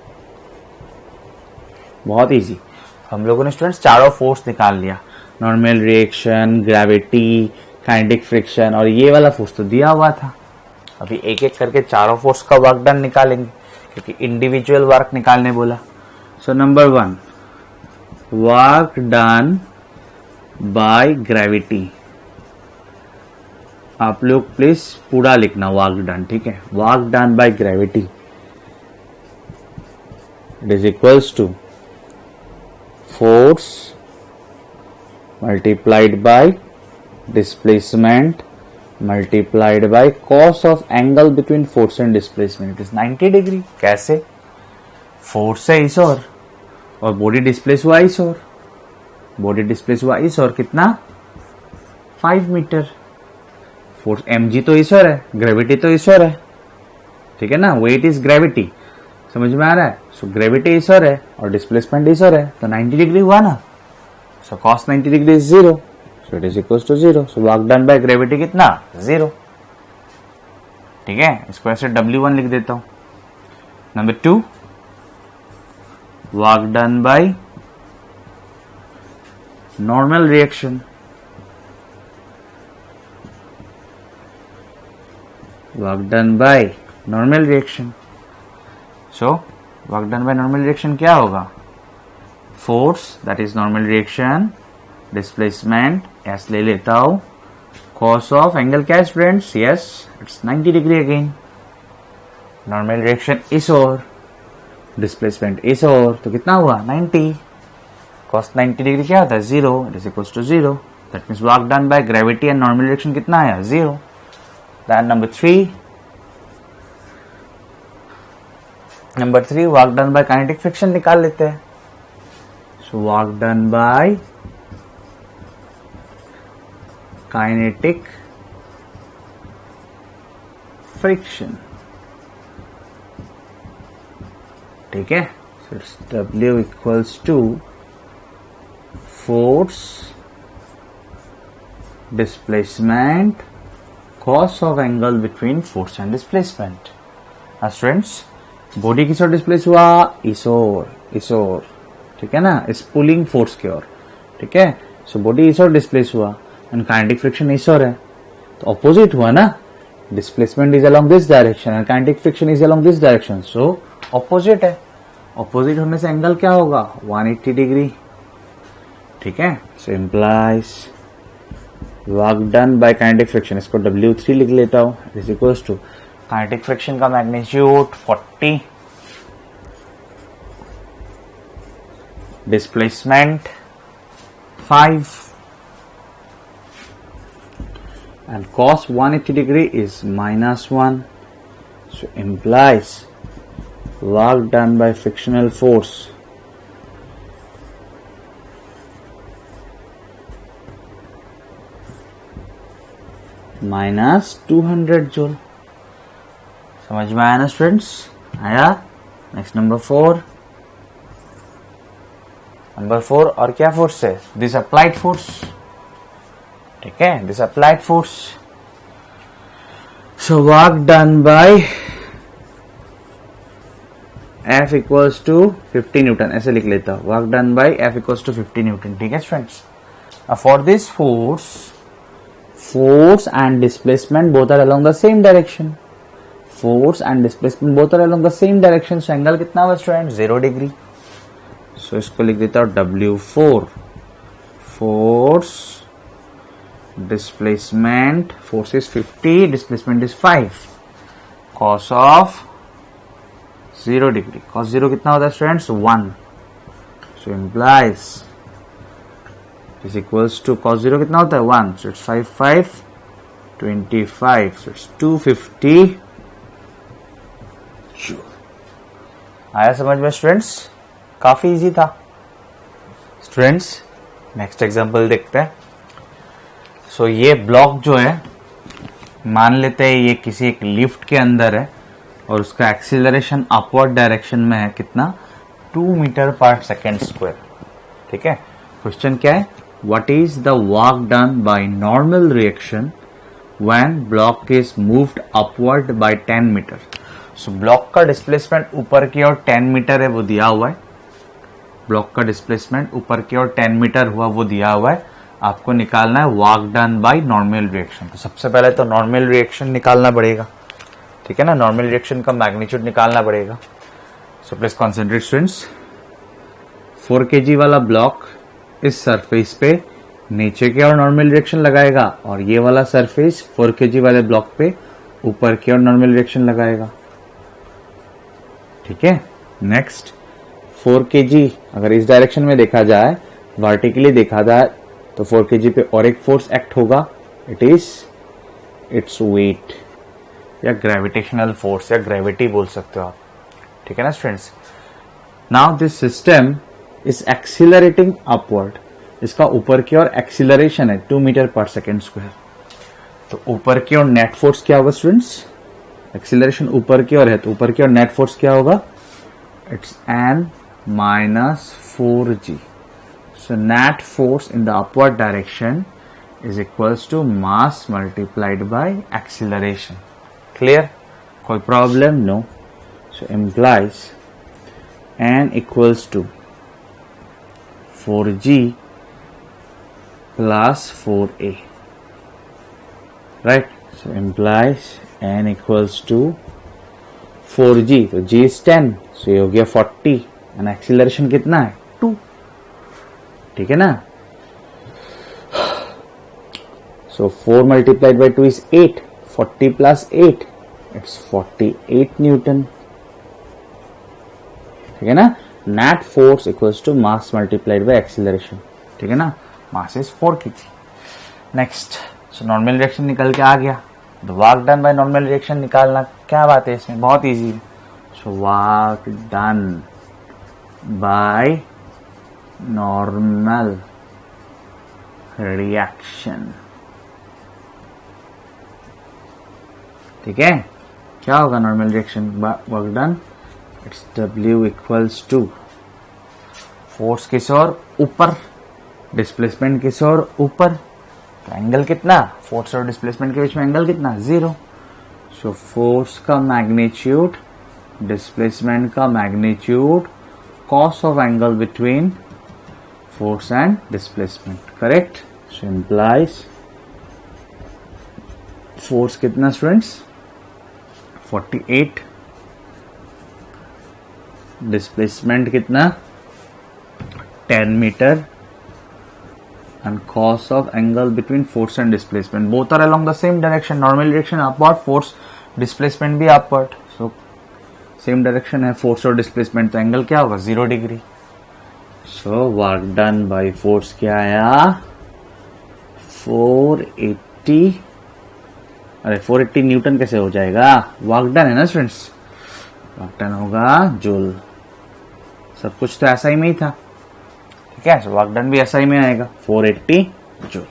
बहुत इजी। हम लोगों ने स्टूडेंट्स चारों फोर्स निकाल लिया, normal reaction, gravity, kinetic friction और ये वाला फोर्स तो दिया हुआ था। अभी एक एक करके चारों फोर्स का वर्क डन निकालेंगे क्योंकि इंडिविजुअल वर्क निकालने बोला। So number 1 work done by gravity. आप लोग प्लीज पूरा लिखना वर्क डन, ठीक है। Work done by gravity it is equals to force multiplied by displacement multiplied by cos of angle between force and displacement, it is 90 degree. कैसे, force है इस और बॉडी डिस्प्लेस हुआ इस ओर, बॉडी डिस्प्लेस हुआ इस ओर कितना, 5 मीटर। फोर्स mg तो इस ओर है, ग्रेविटी तो इस ओर है, ठीक है ना, वेट इज ग्रेविटी, समझ में आ रहा है। सो ग्रेविटी इस ओर है और डिस्प्लेसमेंट इस ओर है, तो 90 डिग्री हुआ ना। So cos 90 degree is 0, so it is equal to 0। So work done by gravity कितना, 0, ठीक है। इसको ऐसे W1 लिख देता हूं। Number 2 work done by normal reaction, work done by normal reaction. So work done by normal reaction क्या होगा, force that is normal reaction, displacement S ले लेता हूं, कॉस ऑफ एंगल क्या है students, yes it's 90 degree again, normal reaction इस ओर, displacement इस ओर, तो कितना हुआ 90, cos 90 डिग्री क्या होता है 0, it is equals to 0। That means work done by gravity and normal reaction कितना आया 0। Then number 3 work done by kinetic friction निकाल लेते हैं। So work done by kinetic friction, ठीक है। So W equals to force displacement cos of angle between force and displacement. Students, body किस ओर displace हुआ? इस ओर, ठीक है ना, इस पुलिंग फोर्स की ओर, ठीक है। सो बॉडी इस ओर डिस्प्लेस हुआ एंड काइनेटिक फ्रिक्शन इस ओर है, तो ऑपोजिट हुआ ना, displacement is along this direction and kinetic friction is along this direction, so opposite है। ऑपोजिट होने से एंगल क्या होगा? 180 डिग्री, ठीक है। So implies work done by kinetic friction, इसको W3 लिख लेता हूं, is equals to kinetic friction का magnitude 40, displacement 5 and cos 180 degree is -1, so implies work done by frictional force -200 joule. समझ में आया ना स्टूडेंट्स? आया। Next number 4। नंबर 4 और क्या फोर्स है? दिस अप्लाइड फोर्स, ठीक है, this applied force. So work done by F equals to 50 newton, ऐसे लिख लेता हूं, work done by F equals to 50 newton, ठीक है students. For this force and displacement both are along the same direction, force and displacement both are along the same direction, so angle कितना हुआ student? 0 degree. सो इसको लिख देता हूं W4, force displacement, force is 50, displacement is 5, cos of 0 degree, cos 0 कितना होता है students? 1, so implies is equals to cos 0 कितना होता है? 1, so it's 5 5 25, so it's 250 joule. आया समझ में स्टूडेंट्स? काफी इजी था स्टूडेंट्स। नेक्स्ट एग्जांपल देखते हैं। सो ये ब्लॉक जो है, मान लेते हैं ये किसी एक लिफ्ट के अंदर है और उसका एक्सीलरेशन अपवर्ड डायरेक्शन में है, कितना? 2 मीटर पर सेकेंड स्क्वायर, ठीक है। क्वेश्चन क्या है? What is the work done by normal reaction when block is moved upward by 10 meter. So block का डिस्प्लेसमेंट ऊपर की ओर 10 मीटर है, वो दिया हुआ है। ब्लॉक का डिस्प्लेसमेंट ऊपर की ओर 10 मीटर हुआ, वो दिया हुआ है। आपको निकालना है work done by normal reaction. तो सबसे पहले तो नॉर्मल रिएक्शन निकालना पड़ेगा, ठीक है ना, नॉर्मल रिएक्शन का मैग्नीट्यूड निकालना पड़ेगा। So please concentrate students. 4 kg वाला ब्लॉक इस सरफेस पे नीचे की ओर नॉर्मल रिएक्शन लगाएगा और ये वाला सरफेस 4 kg वाले ब्लॉक पे ऊपर की ओर नॉर्मल रिएक्शन लगाएगा, ठीक है। नेक्स्ट 4 kg अगर इस डायरेक्शन में देखा जाए, वर्टिकली देखा जाए, तो 4 kg पे और एक फोर्स एक्ट होगा, इट इज इट्स वेट या ग्रेविटेशनल फोर्स या ग्रेविटी बोल सकते हो आप, ठीक है ना students. Now this system is accelerating upward, इसका ऊपर की ओर एक्सीलरेशन है 2 मीटर पर सेकेंड स्क्वायर। तो ऊपर की ओर नेट फोर्स क्या होगा स्टूडेंट्स? एक्सीलरेशन ऊपर की ओर है, तो ऊपर की ओर नेट फोर्स क्या होगा? It's n minus 4g. So net force in the upward direction is equals to mass multiplied by acceleration. Clear? कोई problem? No. So implies n equals to 4g plus 4a. Right? So implies n equals to 4g. तो g is 10. So ये हो गया 40 and acceleration कितना है? 2. ठीक है ना? So 4 multiplied by 2 is 8. 40 plus 8, it's 48 Newton. ठीक है ना? Net force equals to mass multiplied by acceleration. ठीक है ना? Mass is 4 kg. Next, so normal reaction निकल के आ गया. The work done by normal reaction निकालना क्या बात है इसमें? बहुत easy है. So work done by normal reaction. ठीक है, क्या होगा normal reaction work done? It's W equals to force किस ओर? ऊपर, डिस्प्लेसमेंट किस और ऊपर, तो एंगल कितना, फोर्स और डिस्प्लेसमेंट के बीच में एंगल कितना, 0. सो फोर्स का मैग्नीट्यूड, डिस्प्लेसमेंट का magnitude, cos of angle between force and displacement. Correct. So implies force कितना स्टूडेंट्स, 48, डिस्प्लेसमेंट कितना, 10 metre, and cos of angle between force and displacement both are along the same direction, normal direction upward, force displacement भी upward, so same direction है force और displacement, तो angle क्या होगा, 0 degree. so work done by force क्या आया, 480, अरे 480 Newton कैसे हो जाएगा, वर्क डन है ना स्टूडेंट्स, वर्क डन होगा जूल. सब कुछ तो ऐसा ही में ही था, ठीक है. वर्क डन भी ऐसा ही में आएगा, 480 जूल.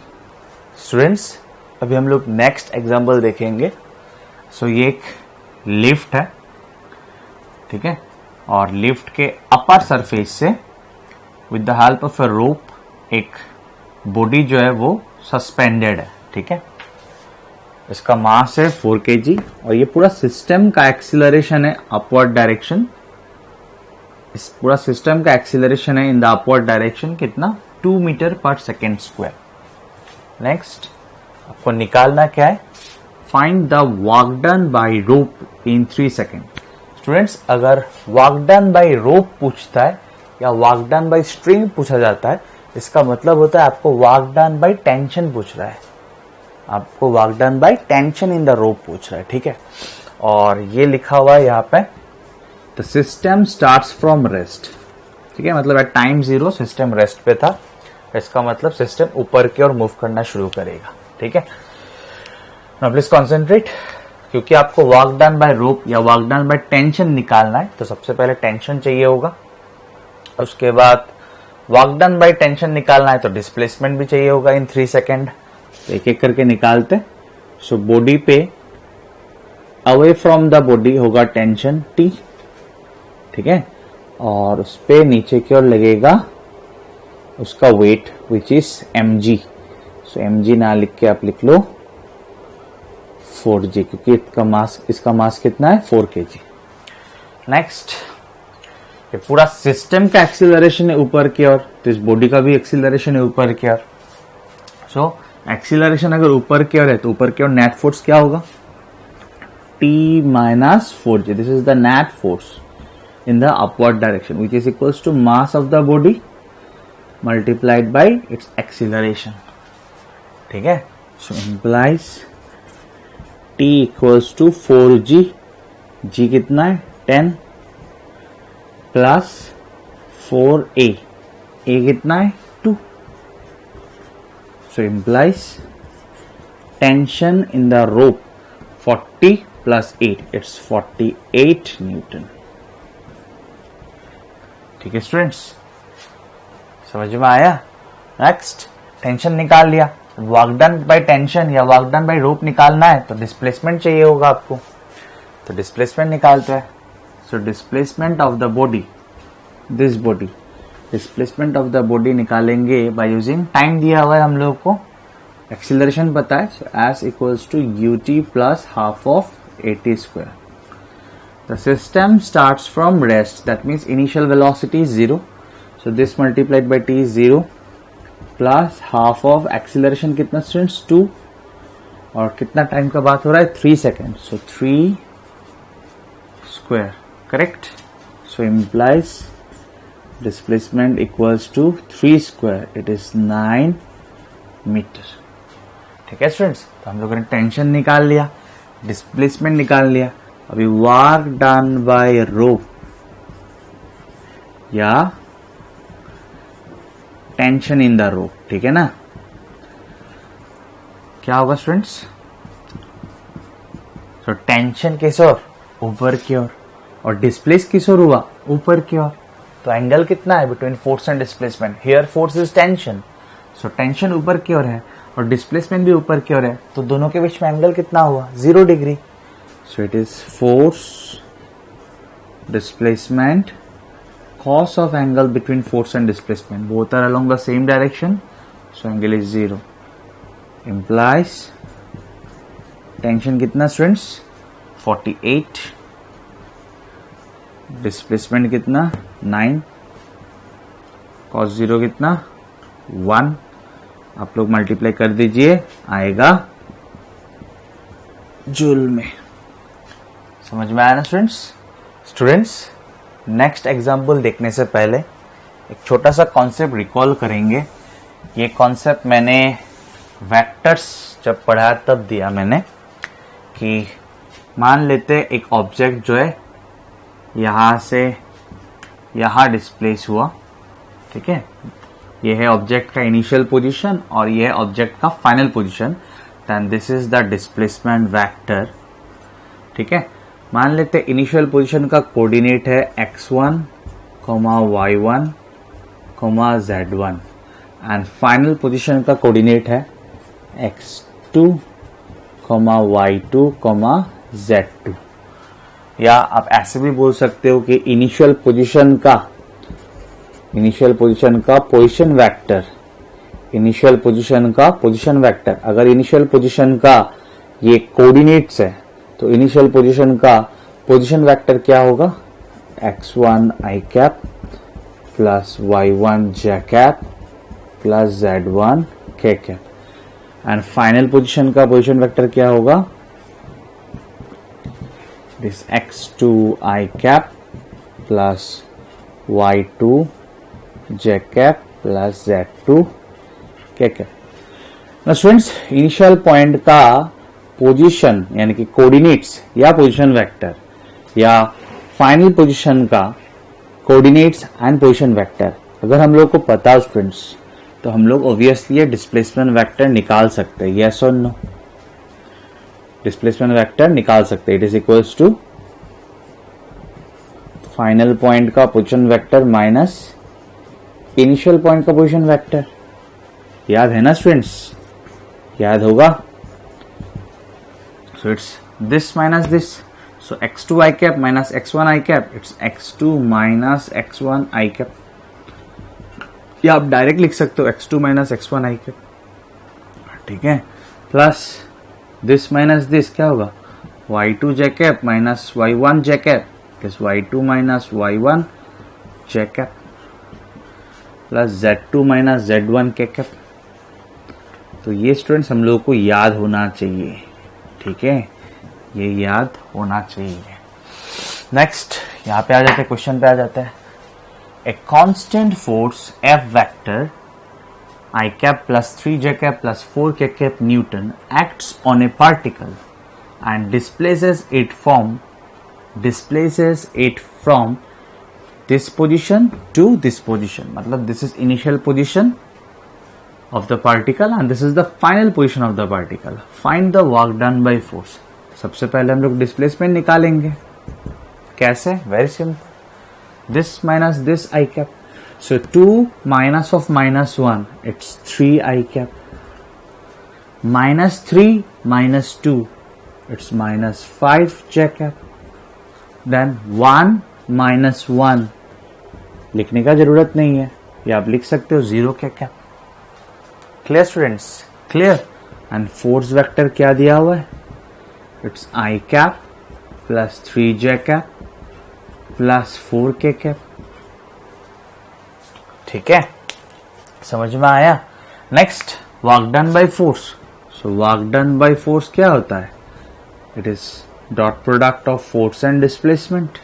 स्टूडेंट्स अभी हम लोग नेक्स्ट एग्जांपल देखेंगे. सो ये एक लिफ्ट है, ठीक है, और लिफ्ट के अपर सरफेस से with the help of a rope एक बॉडी जो है वो सस्पेंडेड है, ठीक है. इसका मास है 4 kg और ये पूरा सिस्टम का एक्सीलरेशन है अपवर्ड डायरेक्शन. इस पूरा सिस्टम का एक्सीलरेशन है इन द अपवर्ड डायरेक्शन कितना, 2 मीटर पर सेकेंड स्क्वायर. नेक्स्ट आपको निकालना क्या है, find the work done bye rope in 3 second. Students अगर वर्क डन बाय रोप पूछता है या वर्क डन बाय स्ट्रिंग पूछा जाता है, इसका मतलब होता है आपको वर्क डन बाय टेंशन पूछ रहा है, आपको work done by tension in the rope पूछ रहा है, ठीक है. और ये लिखा हुआ है यहाँ पे, the system starts from rest, ठीक है, मतलब एट टाइम 0 सिस्टम रेस्ट पे था, इसका मतलब सिस्टम ऊपर की ओर मूव करना शुरू करेगा, ठीक है. नाउ प्लीज कॉन्सेंट्रेट, क्योंकि आपको वर्क डन बाय रोप या वर्क डन बाय टेंशन निकालना है, तो सबसे पहले टेंशन चाहिए होगा, उसके बाद वर्क डन बाय टेंशन निकालना है तो डिस्प्लेसमेंट भी चाहिए होगा इन 3 सेकेंड. एक एक करके निकालते. सो बॉडी पे अवे फ्रॉम द बॉडी होगा टेंशन T, ठीक है, और उस पे नीचे की ओर लगेगा उसका weight which is mg. So mg ना लिख के आप लिख लो 4g, क्योंकि इसका मास कितना है, 4 kg. नेक्स्ट ये पूरा सिस्टम का एक्सीलरेशन है ऊपर की ओर, तो इस बॉडी का भी एक्सीलरेशन है ऊपर की ओर. सो एक्सीलरेशन अगर ऊपर की ओर है तो ऊपर की ओर नेट फोर्स क्या होगा, T minus 4g. This is the net force in the upward direction which is equals to mass of the body multiplied by its acceleration, ठीक है. so implies T equals to 4g, g कितना है 10 plus 4a, a कितना है 2. so implies tension in the rope 40 plus 8, it's 48 Newton. ठीक है students, समझ में आया. नेक्स्ट टेंशन निकाल लिया, वर्क डन बाय टेंशन या वर्क डन बाय रोप निकालना है तो डिस्प्लेसमेंट चाहिए होगा आपको, तो डिस्प्लेसमेंट निकालते हैं. So displacement of the body, this body, displacement of the body निकालेंगे बाय यूजिंग टाइम दिया हुआ है हम लोगों को, एक्सीलरेशन पता है. So S equals to ut plus half of 80 square. The system starts from rest, that means initial velocity is 0, so this multiplied by t is 0 plus half of acceleration कितना students 2, और कितना time का बात हो रहा है 3 seconds, so 3 square, correct. so implies displacement equals to 3 square, it is 9 meter. ठीक है स्टूडेंट्स, तो हम लोगों ने टेंशन निकाल लिया, डिस्प्लेसमेंट निकाल लिया. अभी वर्क डन बाय रोप या टेंशन इन द रोप, ठीक है ना, क्या होगा स्टूडेंट्स. तो टेंशन किस ओर, ऊपर की ओर, और डिस्प्लेस किस ओर हुआ, ऊपर की ओर. तो एंगल कितना है between force and displacement, here force is tension, so tension ऊपर की ओर है और डिस्प्लेसमेंट भी ऊपर की ओर है, तो दोनों के बीच में एंगल कितना हुआ, 0 degree. So it is force, displacement, cos of angle between force and displacement. Both are along the same direction. So angle is 0 implies tension कितना स्टूडेंट्स 48, डिस्प्लेसमेंट कितना 9, cos 0 कितना 1, आप लोग मल्टीप्लाई कर दीजिए आएगा जूल में। समझ में आया ना स्टूडेंट्स नेक्स्ट एग्जाम्पल देखने से पहले एक छोटा सा कॉन्सेप्ट रिकॉल करेंगे। ये कॉन्सेप्ट मैंने वेक्टर्स जब पढ़ा तब दिया मैंने कि मान लेते एक ऑब्जेक्ट जो है यहां से यहां डिस्प्लेस हुआ, ठीक है, ये है ऑब्जेक्ट का इनिशियल पोजीशन और ये है ऑब्जेक्ट का final position, then this is the displacement vector. ठीक है, मान लेते इनिशियल पोजीशन का कोऑर्डिनेट है x1, y1, z1 and final position का कोऑर्डिनेट है x2, y2, z2। या आप ऐसे भी बोल सकते हो कि इनिशियल पोजीशन का पोजीशन वेक्टर, इनिशियल पोजीशन का पोजीशन वेक्टर, अगर इनिशियल पोजीशन का ये कोऑर्डिनेट्स है तो इनिशियल पोजीशन का पोजीशन वेक्टर क्या होगा x1 i cap plus y1 j cap plus z1 k cap and final position का पोजीशन वेक्टर क्या होगा this x2 i cap plus y2 j cap plus z2 k cap. ना students initial point का position यानी कि coordinates या position vector या final position का कोऑर्डिनेट्स एंड पोजीशन वेक्टर अगर हम लोग को पता हो स्टूडेंट्स तो हम लोग ऑब्वियसली ये डिस्प्लेसमेंट वेक्टर निकाल सकते हैं। यस और नो? डिस्प्लेसमेंट वेक्टर निकाल सकते हैं। It is equals to final point का position vector minus initial point का पोजीशन वेक्टर। याद है ना स्टूडेंट्स? याद होगा। So it's this minus this. So x2 i cap minus x1 i cap. It's x2 minus x1 i cap. या आप direct लिख सकते हो x2 minus x1 i cap. ठीक है, प्लस दिस माइनस दिस क्या होगा y2 j cap minus y1 j cap plus y2 minus y1 j cap plus z2 minus z1 k cap। तो ये स्टूडेंट्स हम लोगों को याद होना चाहिए। ठीक है, ये याद होना चाहिए। नेक्स्ट यहां पे आ जाते हैं, क्वेश्चन पे आ जाता है। A constant force F vector I cap plus 3j cap plus 4k cap newton acts on a particle and displaces it from this position to this position. मतलब this is initial position of the particle and this is the final position of the particle. Find the work done by force. सबसे पहले हम लोग displacement निकालेंगे। कैसे? Very simple, this minus this I cap. So 2 minus of minus 1 it's 3 I cap, minus 3 minus 2 it's minus 5 J cap, then 1 minus 1 लिखने का जरूरत नहीं है, या आप लिख सकते हो 0 के cap. Clear students? Clear. And force vector क्या दिया हुआ है? It's I cap plus 3j cap plus 4k cap. ठीक है, समझ में आया? Next work done by force. So work done by force क्या होता है? It is dot product of force and displacement.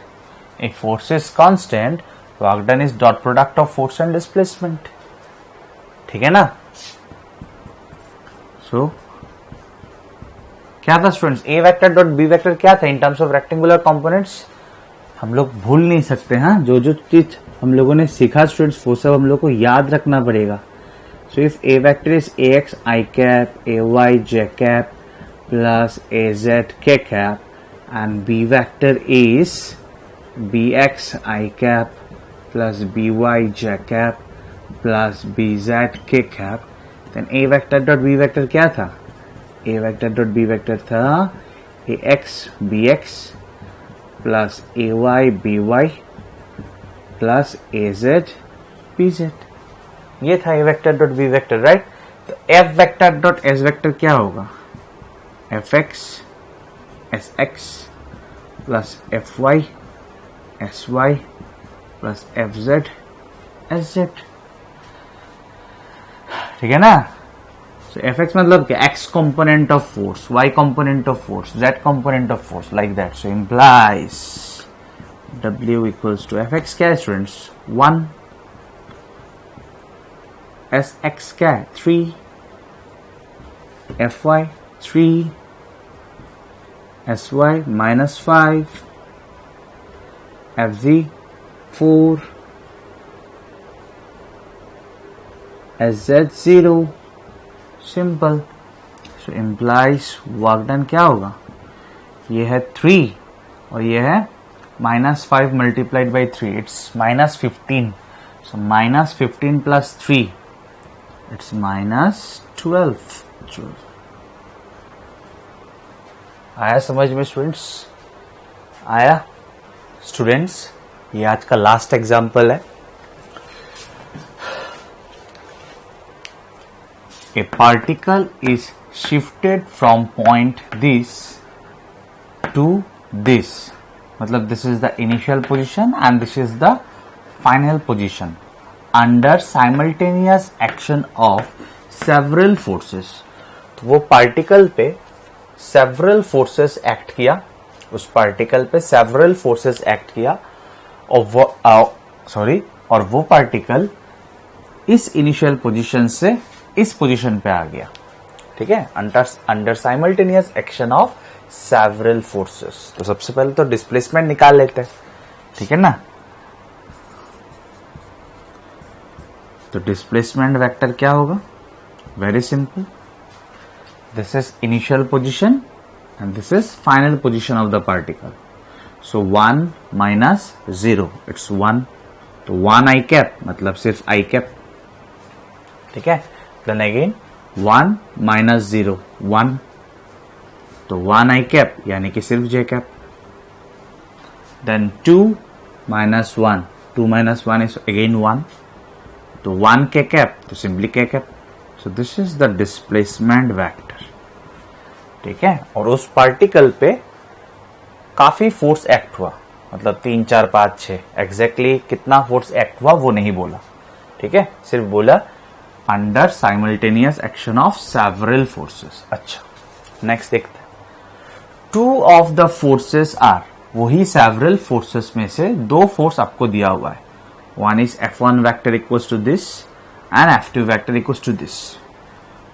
If force is constant, work done is dot product of force and displacement. ठीक है ना? So, क्या था students? ए vector dot B vector क्या था in terms of rectangular components? हम लोग भूल नहीं सकते। हाँ, जो चीज हम लोगों ने सीखा स्टूडेंट्स वो सब हम लोग को याद रखना पड़ेगा। So if A vector is ax i cap, ay j cap plus az k cap and B vector is bx i cap plus by j cap plus bz k cap, then a vector dot b vector क्या था? a vector dot b vector था ax bx प्लस ay by प्लस az bz। ये था a vector dot b vector, right? तो F vector dot S vector क्या होगा, F X S X plus F Y S Y plus F Z S Z, ठीक है ना। So fx मतलब क्या, x component of force, y component of force, z component of force, like that. So implies w equals to fx क्या है students, 1, sx क्या है 3, fy 3, sy minus 5, fz 4, sz 0, simple. सो implies work done क्या होगा, ये है 3 और ये है -5 multiplied by 3, it's -15। So -15 plus 3 it's -12। आया समझ में स्टूडेंट्स, आया स्टूडेंट्स। ये आज का लास्ट एग्जाम्पल है। A particle is shifted from point this to this, मतलब this is the initial position and this is the final position under simultaneous action of several forces। तो वो पार्टिकल पे several forces act किया, उस particle पे several forces act किया और वो पार्टिकल इस इनिशियल पोजीशन से इस पोजीशन पे आ गया, ठीक है, under simultaneous action of several forces. तो सबसे पहले तो डिस्प्लेसमेंट निकाल लेते हैं, ठीक है ना। तो डिस्प्लेसमेंट वेक्टर क्या होगा, very simple, this is initial position and this is final position of the particle. So 1 minus 0 it's 1, तो 1 आई कैप मतलब सिर्फ आई कैप, ठीक है। देन अगेन 1 माइनस 0 1, तो 1 आई कैप यानी कि सिर्फ J cap. Then 2 minus 1, 2 minus 1 is again 1, तो 1 के कैप तो simply K cap. So this is the displacement vector, ठीक है। और उस पार्टिकल पे काफी फोर्स एक्ट हुआ, मतलब 3 4 5 6, एग्जैक्टली कितना फोर्स एक्ट हुआ वो नहीं बोला, ठीक है, सिर्फ बोला under simultaneous action of several forces. अच्छा, नेक्स्ट देखते हैं। 2 ऑफ द फोर्सेस आर, वही सेवरल फोर्सेस में से 2 फोर्स आपको दिया हुआ है। One is F1 vector equals to this and F2 vector equals to this,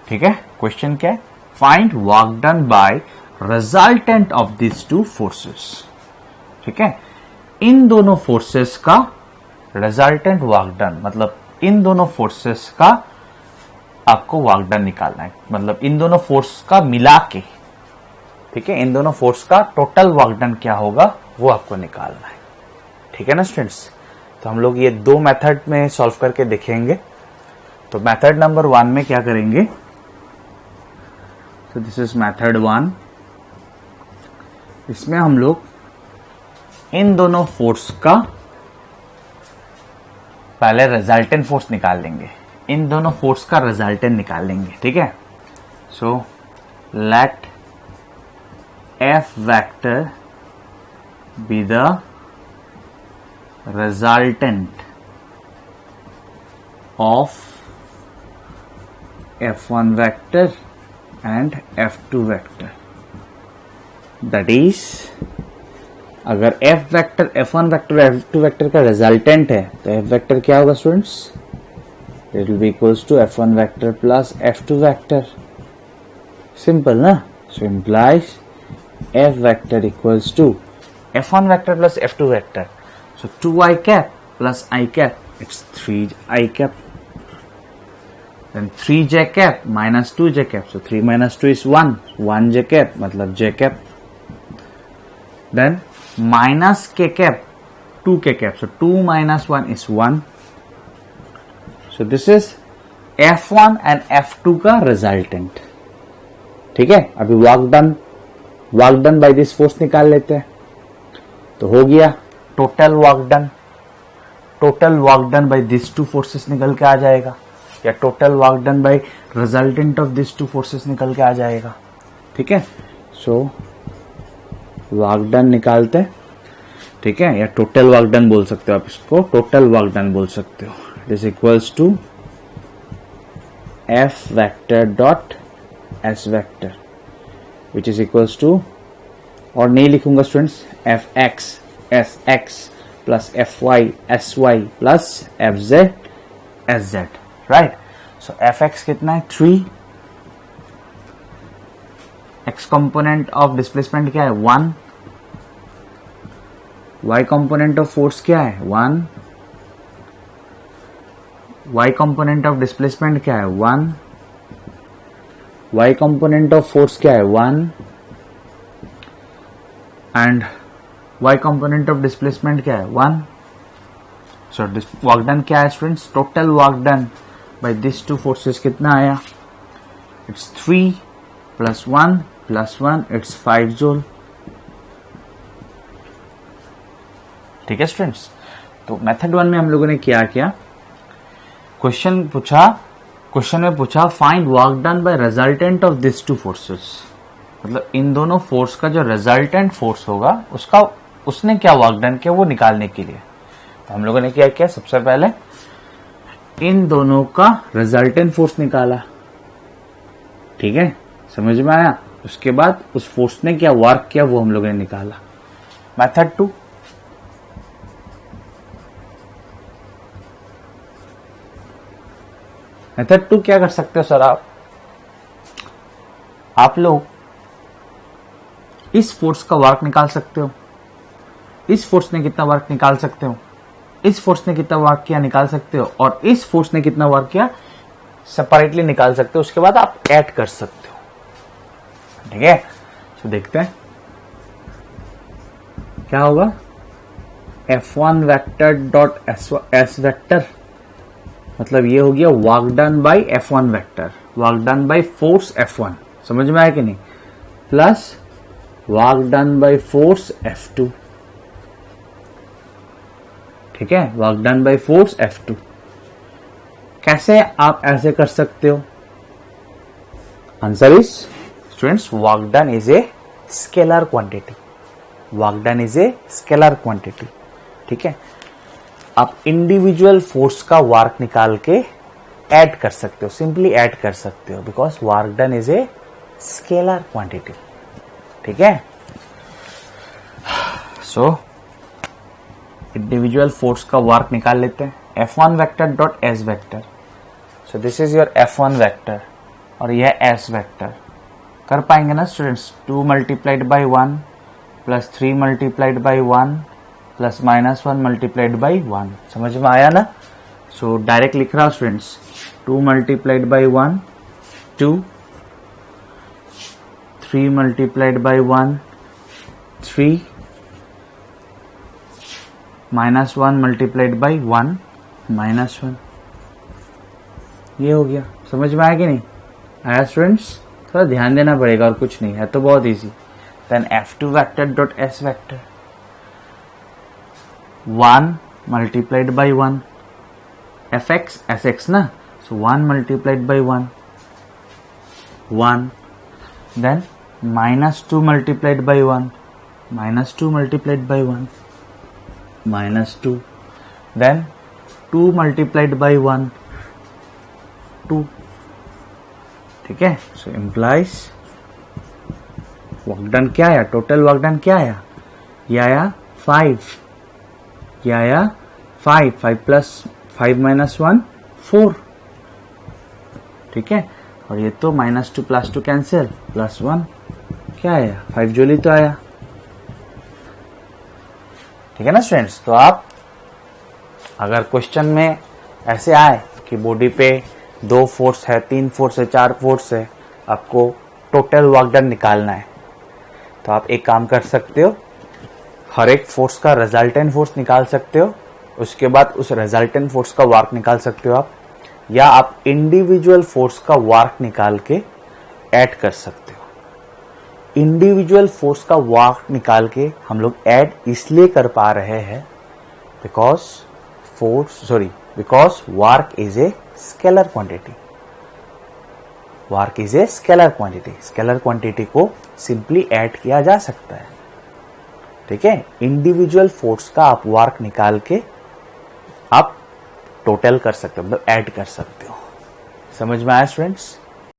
ठीक है। क्वेश्चन क्या है, find work done by resultant of this 2 forces, ठीक है। इन दोनों फोर्सेस का रिजल्टेंट वर्क डन, मतलब इन दोनों फोर्सेस का आपको वर्क डन निकालना है, मतलब इन दोनों फोर्स का मिला के, ठीक है, इन दोनों फोर्स का टोटल वर्क डन क्या होगा वो आपको निकालना है, ठीक है ना स्टूडेंट्स। तो हम लोग ये 2 मेथड में सॉल्व करके देखेंगे। तो मेथड नंबर 1 में क्या करेंगे, तो दिस इज मेथड 1, इसमें हम लोग इन दोनों फोर्स का पहले रिजल्टेंट फोर्स निकाल लेंगे, इन दोनों फोर्स का रिजल्टेंट निकाल लेंगे, ठीक है। So let F vector be the resultant of F1 vector and F2 vector, that is अगर F vector F1 vector F2 vector का रिजल्टेंट है तो F वेक्टर क्या होगा students, it will be equals to F1 vector plus F2 vector, simple ना। So implies F vector equals to F1 vector plus F2 vector, so 2i cap plus i cap it's 3i cap, then 3j cap minus 2j cap, so 3 minus 2 is 1, 1j cap मतलब j cap, then minus k cap 2k cap, so 2 minus 1 is 1, so this is F1 and F2 का resultant, ठीक है। अभी work done by this force निकाल लेते हैं, तो हो गया total work done by this 2 forces निकल के आ जाएगा, या total work done by resultant of this two forces निकल के आ जाएगा। ठीक है, सो वर्क डन निकालते हैं। ठीक है, या टोटल वर्क डन बोल सकते हो आप, इसको टोटल वर्क डन बोल सकते हो। It is equals to F vector dot S vector which is equals to, और नहीं लिखूंगा students, F X S X plus F Y S Y plus F Z S Z, right. So F X कितना है 3, x component of displacement क्या है 1, y component of force क्या है 1, y component of displacement क्या है 1, y component of force क्या है 1, and y component of displacement क्या है 1। सो वर्क डन क्या है students, total work done by this two forces कितना आया, it's 3 plus 1 plus 1, it's 5 joule. ठीक है स्टूडेंट्स, तो मेथड 1 में हम लोगों ने क्या किया, क्वेश्चन में पूछा find work done by resultant of this two forces, मतलब इन दोनों फोर्स का जो रिजल्टेंट फोर्स होगा उसने क्या वर्क डन किया वो निकालने के लिए। तो हम लोगों ने क्या किया, सबसे पहले इन दोनों का रिजल्टेंट फोर्स निकाला। ठीक है, समझ में आया। उसके बाद उस फोर्स ने क्या वर्क किया वो हम लोगों ने निकाला। मेथड 2, मेथड 2 क्या कर सकते हो सर, आप लोग इस फोर्स का वर्क निकाल सकते हो, इस फोर्स ने कितना वर्क निकाल सकते हो, इस फोर्स ने कितना वर्क किया निकाल सकते हो, और इस फोर्स ने कितना वर्क किया सेपरेटली निकाल सकते हो। उसके बाद आप ऐड कर सकते हो। ठीक है, तो देखते हैं क्या होगा, F1 vector dot S vector, मतलब ये हो गया work done bye F1 vector, work done by force F1, समझ में आया कि नहीं, plus work done by force F2। ठीक है, work done by force F2। कैसे आप ऐसे कर सकते हो, answer is students work done is a scalar quantity, work done is a scalar quantity. ठीक है, आप इंडिविजुअल फोर्स का वर्क निकाल के ऐड कर सकते हो, सिंपली ऐड कर सकते हो, because work done is a scalar quantity. ठीक है, सो इंडिविजुअल फोर्स का वर्क निकाल लेते हैं, F1 vector dot S vector. So this is your F1 vector और यह एस वेक्टर। कर पाएंगे ना students, 2 multiplied by 1 plus 3 multiplied by 1 plus -1 multiplied by 1, समझ में आया ना। सो डायरेक्ट लिख रहा हूं students, 2 multiplied by 1 2, 3 multiplied by 1 3, -1 multiplied by 1 -1, ये हो गया। समझ में आया कि नहीं आया स्टूडेंट्स, थोड़ा ध्यान देना पड़ेगा और कुछ नहीं है, तो बहुत easy. Then F2 vector dot S vector, 1 multiplied by 1, Fx Sx ना, so 1 multiplied by 1 1, then -2 multiplied by 1 -2 multiplied by 1 -2, then 2 multiplied by 1 2। ठीक है, सो इम्प्लाइज वर्क डन क्या आया, टोटल वर्क डन क्या आया, ये आया 5, ये आया 5, 5 प्लस 5 -1 4। ठीक है, और ये तो -2 प्लस 2 कैंसिल, +1 क्या आया 5 जूल ही तो आया। ठीक है ना स्टूडेंट्स, तो आप अगर क्वेश्चन में ऐसे आए कि बॉडी पे 2 फोर्स है, 3 फोर्स है, 4 फोर्स है, आपको टोटल वर्क डन निकालना है, तो आप एक काम कर सकते हो, हर एक फोर्स का रिजल्टेंट फोर्स निकाल सकते हो, उसके बाद उस रिजल्टेंट फोर्स का वर्क निकाल सकते हो आप, या आप इंडिविजुअल फोर्स का वर्क निकाल के ऐड कर सकते हो। इंडिविजुअल फोर्स का वर्क निकाल के हम लोग ऐड इसलिए कर पा रहे हैं because work is a scalar quantity. Work is a scalar quantity. Scalar quantity को सिंपली ऐड किया जा सकता है, ठीक है। इंडिविजुअल फोर्स का आप वर्क निकाल के आप टोटल कर सकते हो, मतलब ऐड कर सकते हो। समझ में आया स्टूडेंट्स?